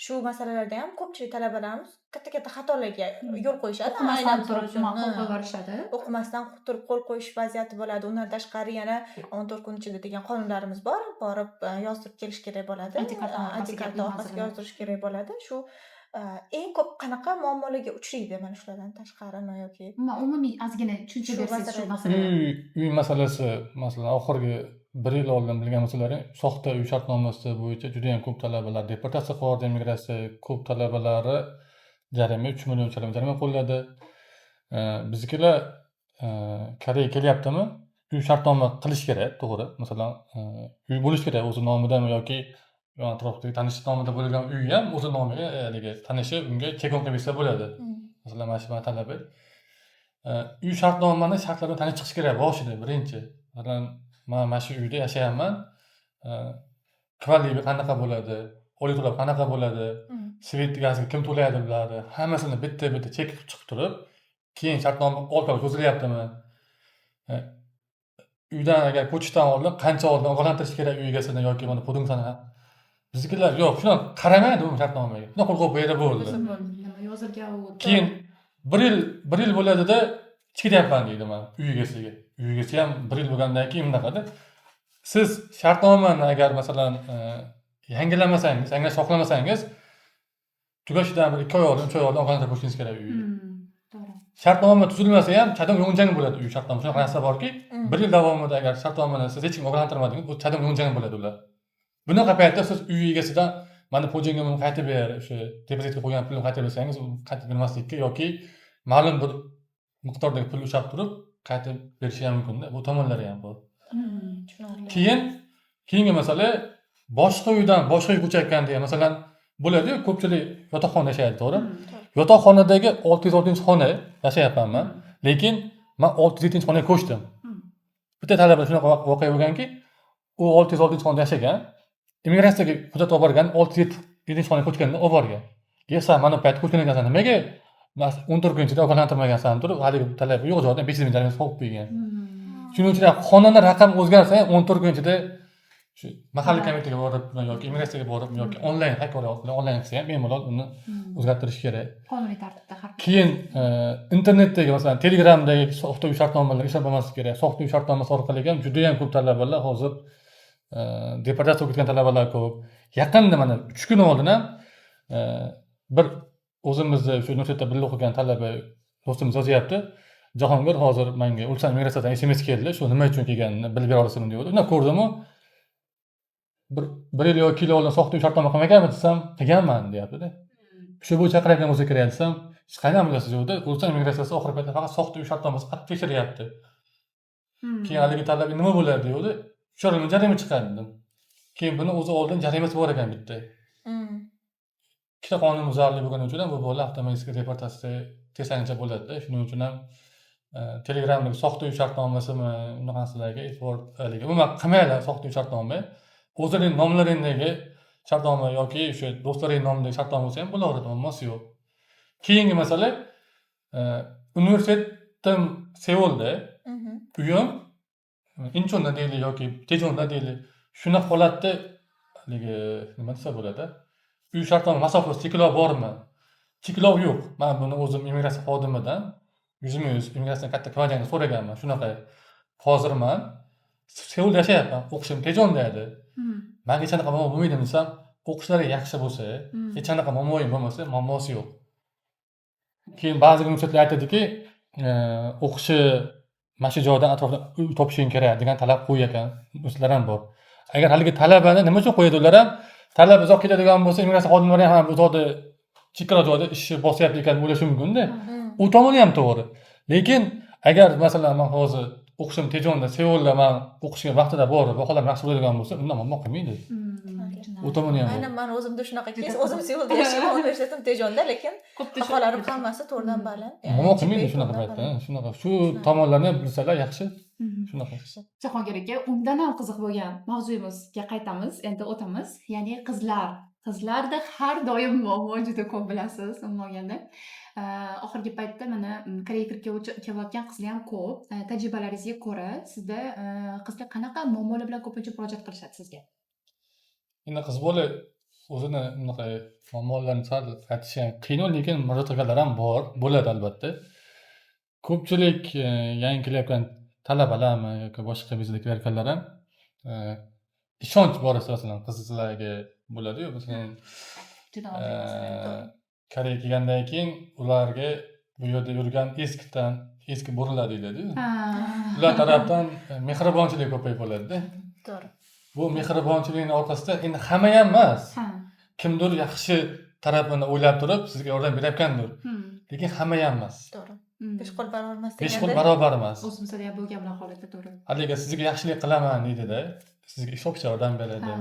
shu masalalarda ham ko'pchilik talabalarimiz katta-katta xatolarga yo'l qo'yishadi. O'qimasdan Aynan turib misol uchun, qo'l qo'yvorishadi. o'qimasdan turib qo'l qo'yish vaziyati bo'ladi. Undan tashqari yana 14 kun ichida degan qonunlarimiz bor. Borib yozdirib kelish kerak bo'ladi. ID karta orqasiga yozdirish kerak bo'ladi. Shu eng ko'p qanaqa muammolarga uchraydi mana shulardan tashqarimi yoki Umumiy ozgina tushuncha Shu bersangiz shu masalada. masala. Uy masalasi, masalan, oxirgi 1 yil oldin bilgan bo'lsalaring, soxta uy shartnomasi bo'yicha juda ham ko'p talabalar deportatsiya qilyapti, immigratsiya ko'p talabalari jarima 3 million jarima qo'lladi. Biznikilar Koreyaga kelyaptimi? Uy shartnoma qilish kerak, to'g'ri. Masalan, uy bo'lish kerak o'zi nomidami yoki atrofdagi tanish nomida bo'lgan uy ham o'zi nomiga haligi tanishi unga chekon qilib bersa bo'ladi. Masalan, mana shu talabi. Uy shartnomani shartlarini tanib chiqish kerak boshida birinchi. Masalan, men mana shu uyda yashayapman. Kvartira qanaqa bo'ladi? Oylik to'lov qanaqa bo'ladi? Svet gazga kim to'laydi bularni? Hammasini bitta-bitta chekib chiqib turib, keyin shartnoma 6 oy cho'zilyaptimi? Uydan agar ko'chishdan oldin qancha oldin ogohlantirish kerak uy egasini yoki mana pudungsani. Biznikilar yo'q, shuni qaramaydi u shartnomaga. Shuni qo'l qo'yib berib bo'ldi. Nima yozilgan u. Keyin 1 yil bo'ladida chiqyapman deydi men uy egasiga. Uy egasi ham 1 yil bo'lgandan keyin bunaqada. Siz shartnomani agar masalan yangilamasangiz, yangilash xohlamasangiz tugashidan 2 oy oldin, 3 oy oldin ogohlantirib qo'yishingiz kerak uyni. To'g'ri. Shartnoma tuzilmasa ham chadam yo'njang bo'ladi uy shartnomasi. Shunaqa narsa borki, 1 yil davomida agar shartnomani siz hech kim ogohlantirmadingiz, u chadam yo'njang bo'ladi ular. Bunaqa paytda siz uy egasidan mana po'jingimni qaytib ber, o'sha depozitga qo'ygan pulni qaytib bersangiz, u qaytib bermaslikka yoki ma'lum bir miqdordagi pul ushlab turib qaytib berishi ham mumkin-da. Bu tomonlari ham bor. Keyingi masala boshqa uydan boshqa uyga ko'chayotgan degan masalan bo'ladi-yu, ko'pchilik yotoqxonada yashaydi, to'g'ri? Yotoqxonadagi 606-xona yashayapman men, lekin men 607-xonaga ko'chdim. Bitta talaba shunaqa voqea bo'lganki, u 606-xonada yashagan, immigratsiyaga hujjat olib borgan, 607-xonaga ko'chganda olib borgan. Sen mana bu paytda ko'chgan ekansan, nimaga 14 kun ichida ogohlantirmagansan turib, haligi talaba yo'q joydan 500 ming jarima solib qo'ygan. Shuning uchun ham xonani raqam o'zgarsa ham 14 kun ichida shu mahalliy komitaga borib yoki immigratsiyaga borib yoki onlayn onlayn qilsa ham bemalol uni o'zgartirish kerak. Qonuniy tartibda har. Keyin internetdagi masalan Telegramdagi soxta uy shartnomalarga ishlab bo'lmaslik kerak. Soxta uy shartnomasi orqali ham juda ham ko'p talabalar hozir deportatsiya o'tgan talabalar ko'p. Yaqinda mana 3 kun oldin ham bir o'zimizni shu universitetda birga o'qigan talaba do'stimiz yozyapti. Jahongir hozir menga Ulsan immigratsiyadan SMS keldi. Shu nima uchun kelganini bilib bera olasizmi deydi. Uni ko'rdim-u. Bir yil yoki 2 yil oldin soxta uy shartnoma qilmaganmi desam, qilganman deyapti-da. Shu bo'yicha chaqirgan bo'lsa kerak desam, hech qayerdan bilasiz yo'qda. Ulsan immigratsiyasi oxirgi paytda faqat soxta uy shartnomasi qattiq tekshiryapti. Keyin haligi talaba nima bo'ladi deydi. 3 yil jarima chiqadi dedim. Keyin buni o'zi oldin jarimasi bor ekan bitta. Ikkita qonunbuzarlik bo'lgani uchun ham bu bola avtomatik deportatsiya tesancha bo'ladi-da. Shuning uchun ham Telegramdagi soxta uy shartnomasimi, unaqa narsalarga e'tibor qiling. Umuman qilmanglar soxta uy shartnoma. O'zingizning nomlaringdagi shartnoma yoki o'sha do'stlaring nomidagi shartnoma bo'lsa ham bo'laveradi, muammosi yo'q. Keyingi masala universitetim Seulda, uyim Inchonda deylik yoki Tejonda deylik. Shunaqa holatda haligi nima desa bo'ladi? Uy shartnoma masofasi cheklov bormi? Cheklov yo'q. Men buni o'zim immigratsiya xodimidan 100% immigratsiya katta kvartirani so'raganman. Shunaqa. Hozir men Seulda yashayapman. O'qishim Tejonda edi. Menga hech qanaqa muammo bo'lmaydi desam, o'qishlari yaxshi bo'lsa, hech qanaqa muammoyim bo'lmasa, muammosi yo'q. Keyin ba'zi universitetlar aytadiki, o'qishi mana shu joydan atrofida uy topishing kerak degan talab qo'ygan do'stlar ham bor. Agar haligi talabani nima uchun qo'yadi ular ham? Talab uzoq ketadigan bo'lsa, immigratsiya xodimlari ham bu joyda chekka joyda ishni bosyapti ekan o'ylashi mumkin-da. U tomoni ham to'g'ri. Lekin agar masalan men hozir o'qishim Tejonda, Seulda men o'qishga vaqtida borib, baholam yaxshi bo'ladigan bo'lsa, undan muammo qilmaydi. U tomoni ham. Aynan men o'zimda shunaqa keys, o'zim Seulda yashayman, universitetim Tejonda, lekin baholarim hammasi to'rdan baland. Muammo qilmaydi shunaqa paytda. Shunaqa shu tomonlarni ham bilsalar yaxshi. Shunaqa. Jahongir aka, undan ham qiziq bo'lgan mavzuyimizga qaytamiz, endi o'tamiz. Ya'ni qizlar Qizlarda har doim muammo juda ko'p bilasiz, umuman olganda. Oxirgi paytda mana Koreyaga kirib kelayotgan qizlar ham ko'p. Tajribalaringizga ko'ra, sizda qizlar qanaqa muammolar bilan ko'pincha murojaat qilishadi sizga? Endi qiz bola o'zini bunaqa muammolarni sal aytishi ham qiyin, lekin murojaat qilganlar ham bo'ladi albatta. Ko'pchilik yangi kelayotgan talabalarmi yoki boshqa vizada kelayotganlar ham ishonch borasida masalan qizlarga bo'ladi-yu, masalan Juda oddiy masala. Koreyaga kelgandan keyin ularga bu yerda yurgan eski bo'rilar deyiladi-yu. Ular tarafdan mehribonchilik ko'payib qoladida. To'g'ri. Bu mehribonchilikning orqasida endi hamma ham emas. Kimdir yaxshi tarafini o'ylab turib sizga yordam berayotgandir. Lekin hamma ham emas. To'g'ri. Besh qo'l barobar emas Besh qo'l deganda. barobar emas. O'zimizda ham bo'lgan bunaqa holatda to'g'ri. Haliga sizga yaxshilik qilaman deydida, sizga ish topishga yordam beradi.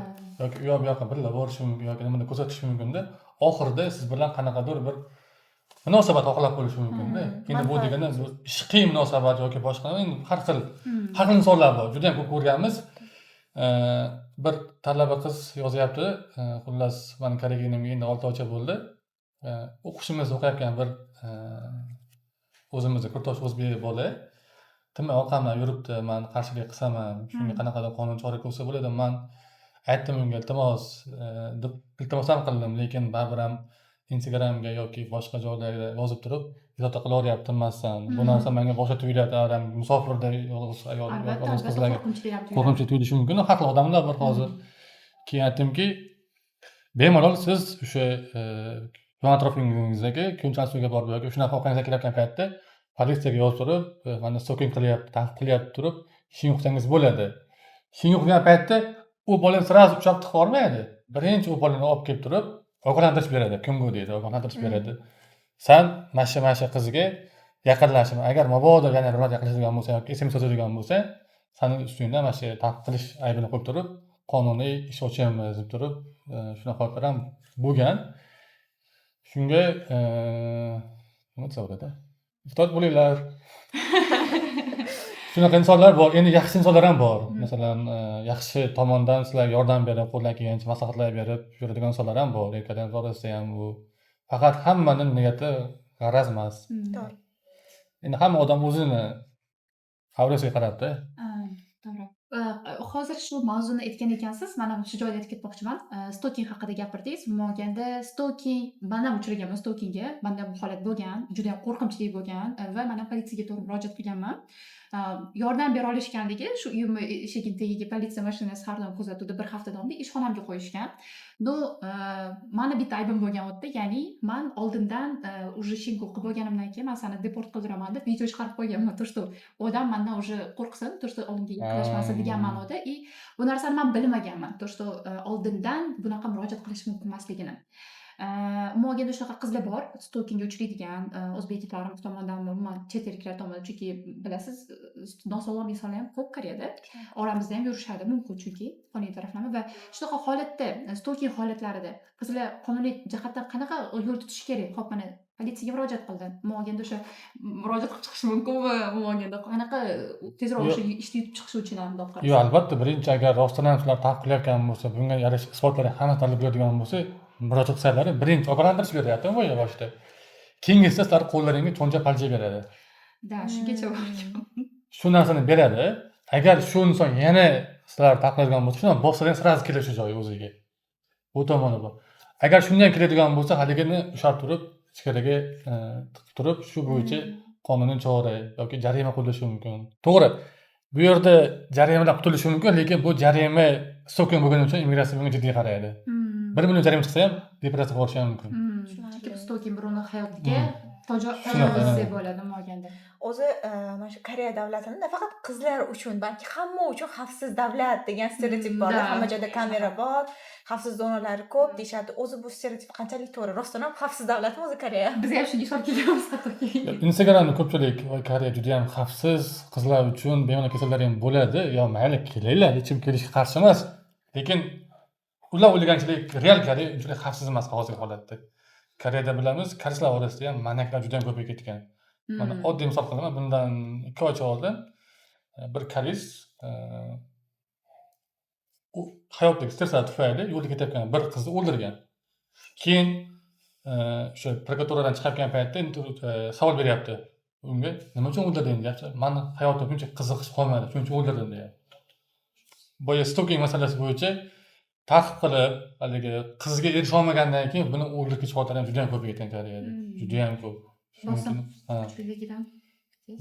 Yoki u yoq bu yoqqa birga borish mumkin yoki nimani ko'rsatish mumkinda, oxirida siz bilan qanaqadir bir munosabat oqlab bo'lishi mumkinda. Endi bu degani ishqiy munosabat yoki boshqa har xil insonlar bor. Juda ham ko'p ko'rganmiz. Bir talaba qiz yozyapti. Xullas, men Koreyaga kelganimga endi 6 oycha bo'ldi. O'qishimizni o'qiyotgan bir o'zimizning kurdosh o'zbek bola tinmay orqamdan yuribdi, men qarshilik qilsaman, shunga qanaqadir qonun chora ko'rsa bo'ladi. Men aytdim unga iltimos deb iltimos ham qildim, lekin baribir ham Instagramga yoki boshqa joylarga yozib turib, bezovta qilaveryapti emassan. Bu narsa menga boshqa tuyuladi, adam musofirda yolg'iz ayol yolg'iz qizlarga qo'rqinchli tuyulishi mumkin. Haqli odamlar bor hozir. Keyin aytdimki, bemalol siz o'sha yon atrofingizdagi ko'nchal suvga borib yoki shunaqa orqangizdan kelayotgan paytda politsiyaga yozib turib, mana stalking qilyapti, tahdid qilyapti turib, ishing yo'qsangiz bo'ladi. Ishing yo'qgan paytda u bolani sразу uchoq tiqib bormaydi. Birinchi u bolani olib kelib turib, ogohlantirish beradi. Kim bu deydi, ogohlantirish beradi. Sen masha qizga yaqinlashma. Agar mabodo yana biror yaqinlashadigan bo'lsa yoki SMS yozadigan bo'lsa, sening ustingdan mana shu tahdid qilish aybini qo'yib turib, qonuniy ish ochamiz deb turib, shunaqa holatlar ham bo'lgan. Shunga nima desa bo'ladi? Ehtiyot bo'linglar. Shunaqa insonlar bor. Endi yaxshi insonlar ham bor. Masalan, yaxshi tomondan sizlarga yordam berib, qo'ldan kelgancha maslahatlar berib yuradigan insonlar ham bor. Lekin orasida ham bu faqat hammaning niyati g'araz emas. To'g'ri. Endi hamma odam o'zini avrasiga qarabdi. To'g'ri. Hozir shu mavzuni aytgan ekansiz, mana shu joyda aytib ketmoqchiman. Stalking haqida gapirdingiz. Umuman olganda stalking, men ham uchraganman stalkingga. Menda bu holat bo'lgan, juda ham qo'rqinchli bo'lgan va men politsiyaga to'g'ri murojaat qilganman. Yordam bera olishganligi shu uyim eshigini tagiga politsiya mashinasi har doim kuzatuvda bir hafta davomida ishxonamga qo'yishgan. No, meni bitta aybim bo'lgan o'tda, ya'ni men oldindan уже shinko qilib bo'lganimdan keyin men seni deport qildiraman deb video chiqarib qo'yganman. To, что odam mendan уже qo'rqsin, to, что oldinga yaqinlashmasin degan ma'noda. Bu narsani men bilmaganman. To, что oldindan bunaqa murojaat qilish mumkin emasligini. Umuman olganda shunaqa qizlar bor, stalkingga uchraydigan o'zbeklarimiz tomonidan, umuman chet elliklar tomonidan, chunki bilasiz, nosog'lom insonlar ham ko'p Koreyada. Oramizda ham yurishadi mumkin, chunki qonuniy taraflama va shunaqa holatda, stalking holatlarida qizlar qonuniy jihatdan qanaqa yo'l tutish kerak? Xo'p, mana politsiyaga murojaat qildim. Umuman olganda o'sha murojaat qilib chiqish mumkinmi? Umuman olganda qanaqa tezroq o'sha ishni yutib chiqish uchun ham deb qarasa. Yo'q, albatta, birinchi agar rostdan ham shular tahdid qilayotgan bo'lsa, bunga yarasha isbotlar hamma talab beradigan bo'lsa, murojaat qilsalaring, birinchi ogohlantirish beryapti bo'yi boshida. Keyin esa sizlar qo'llaringga cho'ncha palcha beradi. Da, shungacha borgan. Shu narsani beradi. Agar shu inson yana sizlar taqiladigan bo'lsa, shuni bossadan sразу keladi shu joyga o'ziga. Bu tomoni bor. Agar shundan keladigan bo'lsa, haligini ushlab turib, ichkariga tiqib turib, shu bo'yicha qonuniy chora yoki jarima qo'llashi mumkin. To'g'ri. Bu yerda jarimadan qutulishi mumkin, lekin bu jarima stalking bo'lgani uchun immigratsiya bunga jiddiy qaraydi. 1 million jarima chiqsa ham depressiyaga borishi ham mumkin. Chunki stalking birovning hayotiga tojik bo'ladi olganda. O'zi mana shu Koreya davlatida nafaqat qizlar uchun, balki hamma uchun xavfsiz davlat degan stereotip bor. Hamma joyda kamera bor, xavfsiz zonalar ko'p deyshadi. O'zi bu stereotip qanchalik to'g'ri? Rostdan ham xavfsiz davlatmi o'zi Koreya? Biz ham shunga ishonib kelganmiz hattoki. Instagramda ko'pchilik voy Koreya juda ham xavfsiz, qizlar uchun bemalol kasallar ham bo'ladi. Yo, mayli kelinglar, hech kim kelishga qarshi emas. Lekin ular o'ylaganchalik real Koreya juda xavfsiz emas hozirgi holatda. Koreyada bilamiz, koreyslar orasida ham manaklar juda ham ko'payib ketgan. Mana oddiy misol qilaman, bundan 2 oycha oldin bir koreys u hayotdagi stresslar tufayli yo'lda ketayotgan bir qizni o'ldirgan. Keyin o'sha prokuraturadan chiqayotgan paytda savol beryapti unga, nima uchun o'ldirding deyapti. Mani hayotim buncha qiziqish qolmadi, shuning uchun o'ldirdim deyapti. Boya stalking masalasi bo'yicha ta'qib qilib, haligi qizga erisha olmagandan keyin buni o'ldirib ketishganlar ham juda ham ko'p ekan Koreyada. Juda ham ko'p. Bosim Ha. kuchligidan.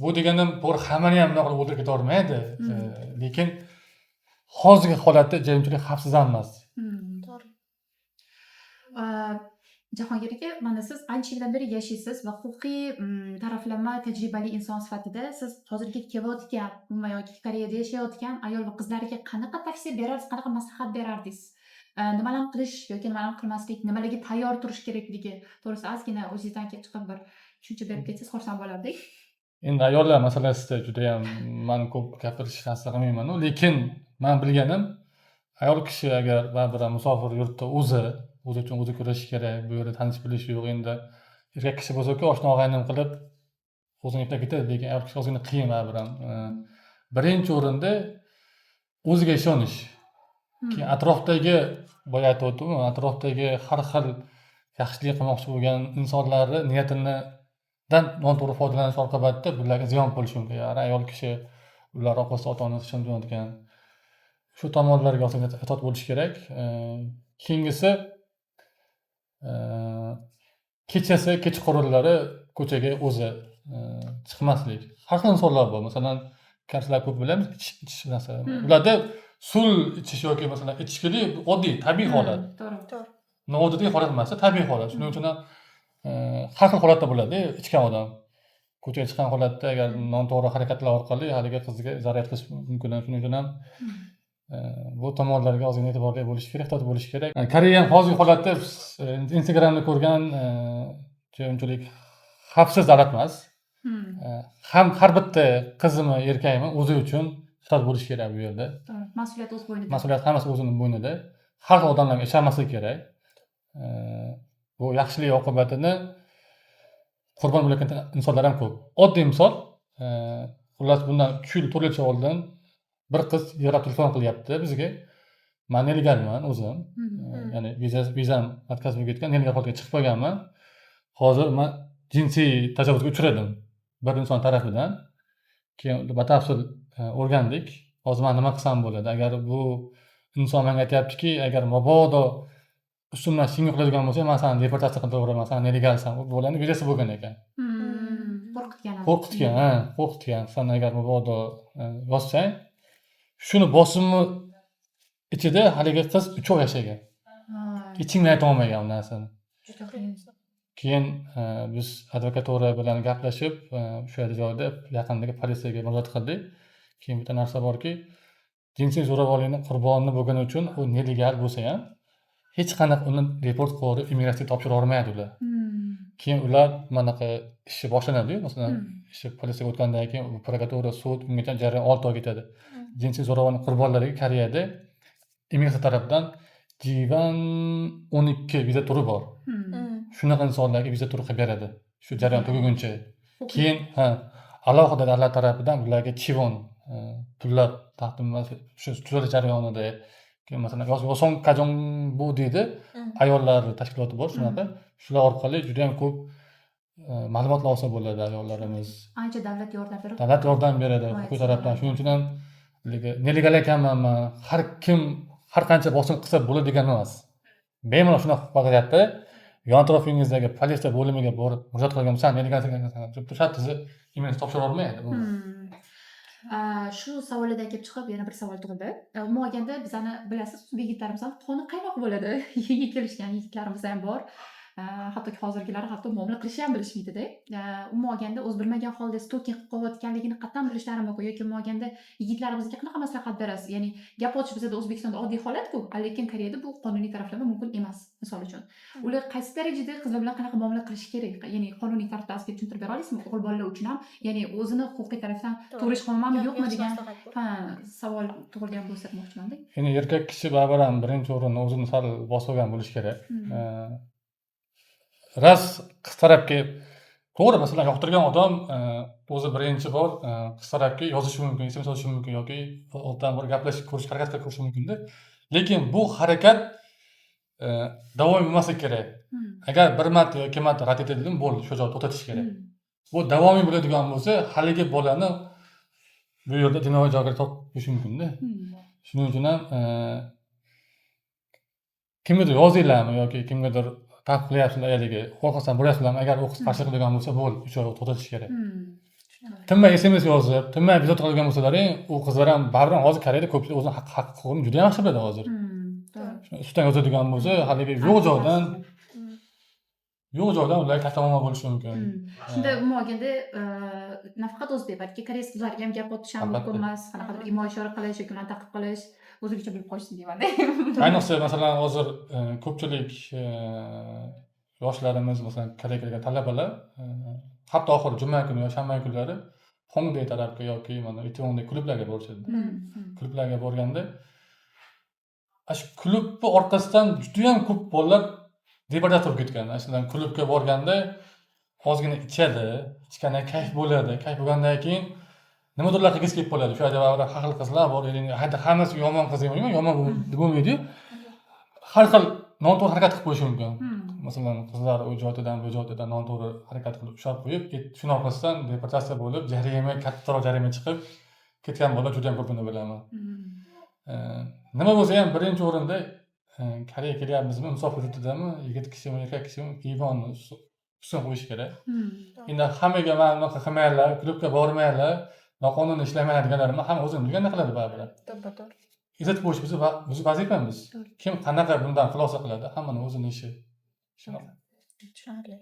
Bu deganim to'g'ri hammani ham bunaqa qilib o'ldirib keta olmaydi. Lekin hozirgi holatda unchalik xavfsiz ham emas. To'g'ri. Jahongir aka, mana siz ancha yildan beri yashaysiz va huquqiy taraflama tajribali inson sifatida siz hozirgi kelayotgan, umuman yoki Koreyada yashayotgan ayol va qizlarga qanaqa tavsiya berarsiz, qanaqa maslahat berardingiz? Nimalarni qilish yoki nimalarni qilmaslik, nimalarga tayyor turish kerakligi to'g'risida ozgina o'zingizdan kelib chiqib bir tushuncha berib ketsangiz xursand bo'lardik. Endi ayollar masalasida juda ham men ko'p gapirishni aslo qilmayman, lekin men bilganim ayol kishi agar baribir musofir yurtda o'zi uchun o'zi kurashish kerak, bu yerda tanish bilish yo'q. Endi erkak kishi bo'lsa-ku oshna og'aynim qilib o'zini eplab ketadi, lekin ayol kishi ozgina qiyin baribir ham. Birinchi o'rinda o'ziga ishonish. Keyin atrofdagi, boya aytdim, atrofdagi har xil yaxshilik qilmoqchi bo'lgan insonlarni niyatidan noto'g'ri foydalanish oqibatida bularga ziyon bo'lishi mumkin. Ya'ni ayol kishi ular orqasida ota-onasi ishonmayotgan. Shu tomonlarga ozgina ehtiyot bo'lish kerak. Keyingisi kechasi, kechqurunlari ko'chaga o'zi chiqmaslik. Har xil insonlar bor. Masalan, karslar ko'p bilamiz, ichish narsa. Ularda suv ichish yoki masalan ichkilik oddiy, tabiiy holat. To'g'ri. Noodatiy holat emas, tabiiy holat. Shuning uchun ham har xil holatda bo'ladi, ichgan odam. Ko'chaga chiqqan holatda agar noto'g'ri harakatlar orqali haligi qizga zarar yetkazish mumkin. Shuning uchun ham bu tomonlarga ozgina e'tiborli bo'lish kerak, ehtiyot bo'lish kerak. Koreya ham hozirgi holatda Instagramda ko'rgan unchalik xavfsiz davlat emas. Ham har bitta qizmi, erkakmi o'zi uchun ehtiyot bo'lish kerak bu yerda. Mas'uliyat o'z bo'ynida. Mas'uliyat hammasi o'zining bo'ynida. Har xil odamlarga ishonmaslik kerak. Bu yaxshilik oqibatini qurbon bo'layotgan insonlar ham ko'p. Oddiy misol, xullas bundan 2 yil, 4 yilcha oldin bir qiz yig'lab telefon qilyapti bizga. Men nelegalman o'zim. Ya'ni vizam отказ bo'lib ketgan, nelegal holatga chiqib qolganman. Hozir men jinsiy tajovuzga uchradim bir inson tarafidan. Keyin batafsil o'rgandik. Hozir men nima qilsam bo'ladi? Agar bu inson menga aytayaptiki, agar mabodo ustimdan shunga qiladigan bo'lsa, men seni deportatsiya qilib yuboraman, sen nelegalsan. Bu bo'lani videosi bo'lgan ekan. Qo'rqitgan. Sen agar mabodo yozsang, shuni bosimni ichida haligi qiz 3 oy yashagan. Ichingdan ayta olmagan bu narsani. Keyin biz advokatura bilan gaplashib, o'sha joyda yaqindagi politsiyaga murojaat qildik. Keyin bitta narsa borki, jinsiy zo'ravonlikning qurboni bo'lgani uchun u nelegal bo'lsa ham hech qanaqa uni report qilib immigratsiyaga topshira olmaydi ular. Keyin ular manaqa ishi boshlanadi-yu, masalan, ishi politsiyaga o'tgandan keyin prokuratura, sud, ungacha jarayon 6 oy ketadi. Jinsiy zo'ravonlik qurbonlariga Koreyada immigratsiya tarafidan G1 12 viza turi bor. Shunaqa insonlarga viza turi qilib beradi. Shu jarayon tugaguncha. Keyin alohida davlat tarafidan ularga chivon pullar taqdim shu tuzalish jarayonida, keyin masalan Yoson Kajong bu deydi, ayollar tashkiloti bor shunaqa. Shular orqali juda ham ko'p ma'lumotlar olsa bo'ladi ayollarimiz. Ancha davlat yordam beradi. Davlat yordam beradi huquqiy tarafdan. Shuning uchun ham nelegal ekanman, har kim har qancha bosim qilsa bo'ladigan emas. Bemalol shunaqa vaziyatda yon atrofingizdagi politsiya bo'limiga borib murojaat qilgan bo'lsangiz, nelegal ekansan, sizni immigratsiya topshira olmaydi. Shu savoldan kelib chiqib yana bir savol tug'ildi. Umuman olganda bizani bilasiz, yigitlarimiz ham qoni qaynoq bo'ladi. Yigiga kelishgan yigitlarimiz ham bor. Hattoki hozirgilari hatto muomala qilishni ham bilishmaydi-da. Umuman olganda o'z bilmagan holda stalking qilib qo'yayotganligini qattan bilishlari mumkin yoki umuman olganda yigitlarimizga qanaqa maslahat berasiz? Ya'ni gap ochiq bizada O'zbekistonda oddiy holat-ku, lekin Koreyada bu qonuniy taraflama mumkin emas, misol uchun. Ular qaysi darajada qizlar bilan qanaqa muomala qilish kerak? Ya'ni qonuniy tarafdan ozga tushuntirib bera olasizmi? O'g'il bolalar uchun ham, ya'ni o'zini huquqiy tarafdan to'g'ri ish qilamanmi, yo'qmi degan savol tug'ilgan bo'lsa demoqchiman-da. Ya'ni erkak kishi baribir ham birinchi o'rinda o'zini sal bosib olgan bo'lish kerak. Ras qiz tarafga to'g'ri, masalan, yoqtirgan odam o'zi birinchi bor qiz tarafga yozishi mumkin, SMS yozishi mumkin yoki o'rtadan bir gaplashib ko'rish harakat qilish mumkin-da. Lekin bu harakat davomiy bo'lmasa kerak. Agar bir marta yoki ikki marta rad etildimi, bo'ldi, shu joyda to'xtatish kerak. Bu davomiy bo'ladigan bo'lsa, haligi bolani bu yerda jinoiy javobgarlikka tortish mumkin-da. Shuning uchun ham kimgadir yozinglarmi yoki kimgadir taqiqlayapsizlar haligi, qo'rqmasdan bo'lyapsizlarmi, agar o'qish qarshi qiladigan bo'lsa, bo'ldi, shu joyda to'xtatish kerak. Tinmay SMS yozib, tinmay bezovta qilgan bo'lsalaring, u qizlar ham baribir hozir Koreyada ko'pchilik o'zini huquqini juda yaxshi biladi hozir. Ustidan yozadigan bo'lsa, haligi yo'q joydan ular qahramon bo'lishi mumkin. Shunda umuman olganda nafaqat o'zbek, balki koreys qizlariga ham gap otish ham mumkin emas. Qanaqadir imo ishora qilish yoki ularni ta'qib qilish, o'zbekcha bilib qolishsin deyman-da. Ayniqsa masalan hozir ko'pchilik yoshlarimiz, masalan Koreyaga kelgan talabalar hafta oxiri juma kuni va shanba kunlari Hongdae tarafga yoki mana Itaewonda klublarga borishadi. Klublarga borganda shu klubni orqasidan juda ham ko'p bolalar deportatsiya bo'lib ketgan. Masalan, klubga borganda ozgina ichadi, ichgandan kayf bo'ladi. Kayf bo'lgandan keyin nimadirlar qilgisi kelib qoladi. Shu yerda har xil qizlar bor, hammasi yomon qiz emas, yomon bo'lmaydi. Har xil noto'g'ri harakat qilib qo'yishi mumkin. Masalan, qizlar u joydan bu joydan noto'g'ri harakat qilib ushlab qo'yib, shuni orqasidan deportatsiya bo'lib, jarima, kattaroq jarima chiqib ketgan bolalar juda ham ko'pini bilaman. Nima bo'lsa ham birinchi o'rinda Koreyaga kelyapmizmi, musofir yurtidami, yigit kishimi, erkak kishimi iymonini ustun qo'yish kerak. Endi hammaga mana bunaqa qilmanglar, klubga bormanglar, noqonuniy ishlamanglar deganlar hamma o'zini bilganda qiladi baribir. To'g'ri. Izzat qo'yish bizni vazifamiz. Kim qanaqa bundan xulosa qiladi, hammani o'zini ishi. Shunaqa. Tushunarli.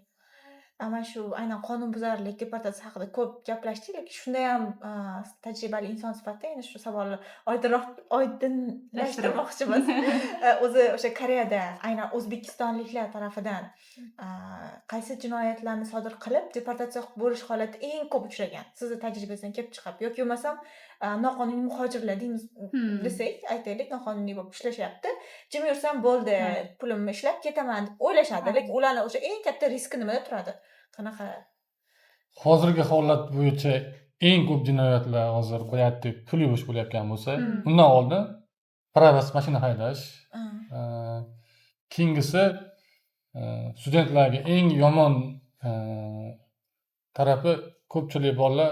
Mana shu aynan qonunbuzarlik deportatsiya haqida ko'p gaplashdik. Shunda ham tajribali inson sifatida yana shu savolni oydinlashtirmoqchimiz. O'zi o'sha Koreyada aynan o'zbekistonliklar tarafidan qaysi jinoyatlarni sodir qilib deportatsiya bo'lish holati eng ko'p uchragan? Sizni tajribangizdan kelib chiqib yoki bo'lmasam noqonuniy muhojirlar deymiz desak, aytaylik, noqonuniy bo'lib ishlashyapti. Jim yursam bo'ldi, pulimni ishlab ketaman deb o'ylashadi. Lekin ularning o'sha eng katta riski nimada turadi? Qanaqa? Hozirgi holat bo'yicha eng ko'p jinoyatlar hozir bo'lyapti, pul yuvish bo'layotgan bo'lsa, undan oldin pravas mashina haydash, keyingisi studentlarga eng yomon tarafi ko'pchilik bolalar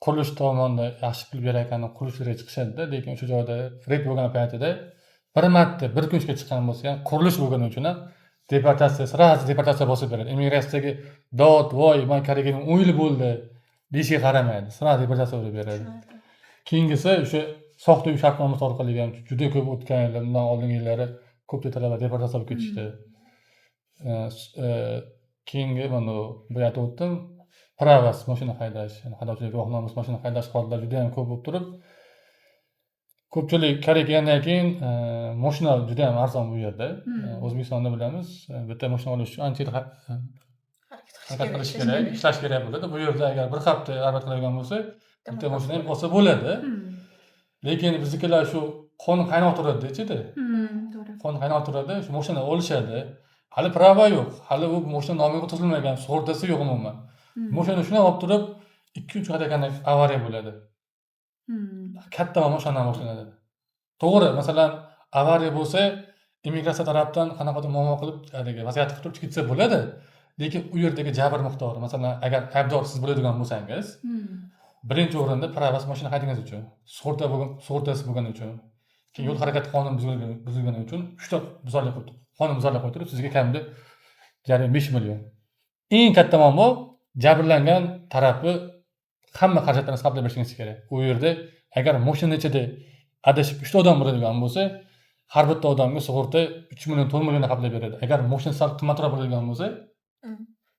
qurilish tomonidan yaxshi pul berayotgan qurilishlarga chiqishadi-da, lekin o'sha joyda red bo'lgan paytida bir marta bir kun ishga chiqqan bo'lsa ham qurilish bo'lgani uchun ham deportatsiya bosib beradi. Emigratsiyaga dod, voy, men Koreyaga 10 yil bo'ldi deyishga qaramaydi. Sirasi deportatsiya bo'lib beradi. Keyingisi o'sha soxta uy shartnomasi orqali ham juda ko'p o'tgan yillar, bundan oldingi yillari ko'pchilik talabalar deportatsiya bo'lib ketishdi. Keyingi mana bu yerda o'tdim. Pravas mashina haydash, haydovchilik guvohnomasi mashina haydash holatlari juda ham ko'p bo'lib turib, ko'pchilik Koreyaga kelgandan keyin mashina juda ham arzon bu yerda. O'zbekistonda bilamiz, bitta mashina olish uchun ancha harakat qilish kerak, ishlash kerak bo'ladi. Bu yerda agar bir hafta harakat qiladigan bo'lsa, bitta mashina ham olsa bo'ladi. Lekin biznikilar shu qonun qaynoq turadi ichida. Qonun qaynoq turadi, shu mashina olishadi. Hali prava yo'q, hali u mashina nomiga o'tkazilmagan, sug'urtasi yo'q umuman. Mashina shuni olib turib 2-3 harakatdan avariya bo'ladi. Katta mashina boshlanadi. To'g'ri, masalan, avariya bo'lsa, immigratsiya tarafdan qanaqadir muammo qilib, haligi vaziyat qilib turib ketsa bo'ladi. Lekin u yerdagi jabr miqdori, masalan, agar aybdor siz bo'ladigan bo'lsangiz, birinchi o'rinda pravas mashina haydaganingiz uchun, sug'urtasi bo'lgani uchun, keyin yo'l harakati qonuni buzilgani uchun 3 ta buzarlik qilib, qonun buzarlik qilib turib, sizga kamida jarima 5 million. Eng katta muammo jabrlangan tarafi hamma xarajatlarni hisoblab berishingiz kerak. U yerda agar mashina ichida adashib 3 ta odam bo'ladigan bo'lsa, har bitta odamga sug'urta 3 million, 4 million qoplab beradi. Agar mashina sal qimmatroq bo'ladigan bo'lsa,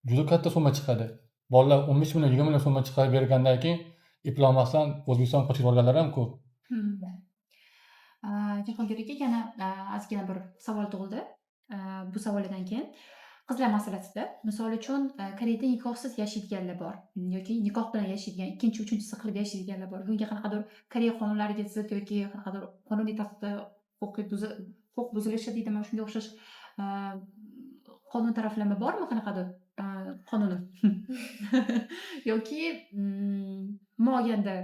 juda katta summa chiqadi. Bolalar 15 million, 20 million summa chiqarib bergandan keyin eplolmasdan O'zbekiston qochib borganlar ham ko'p. Jahongir aka, yana ozgina bir savol tug'ildi. Bu savoldan keyin qizlar masalasida, misol uchun Koreyada nikohsiz yashaydiganlar bor yoki nikoh bilan yashaydigan, ikkinchi, uchinchisi qilib yashaydiganlar bor. Bunga qanaqadir Koreya qonunlariga zid yoki qanaqadir qonuniy tartibda huquq buzilishi deydimi, shunga o'xshash qonun taraflama bormi qanaqadir qonuni? Yoki umuman olganda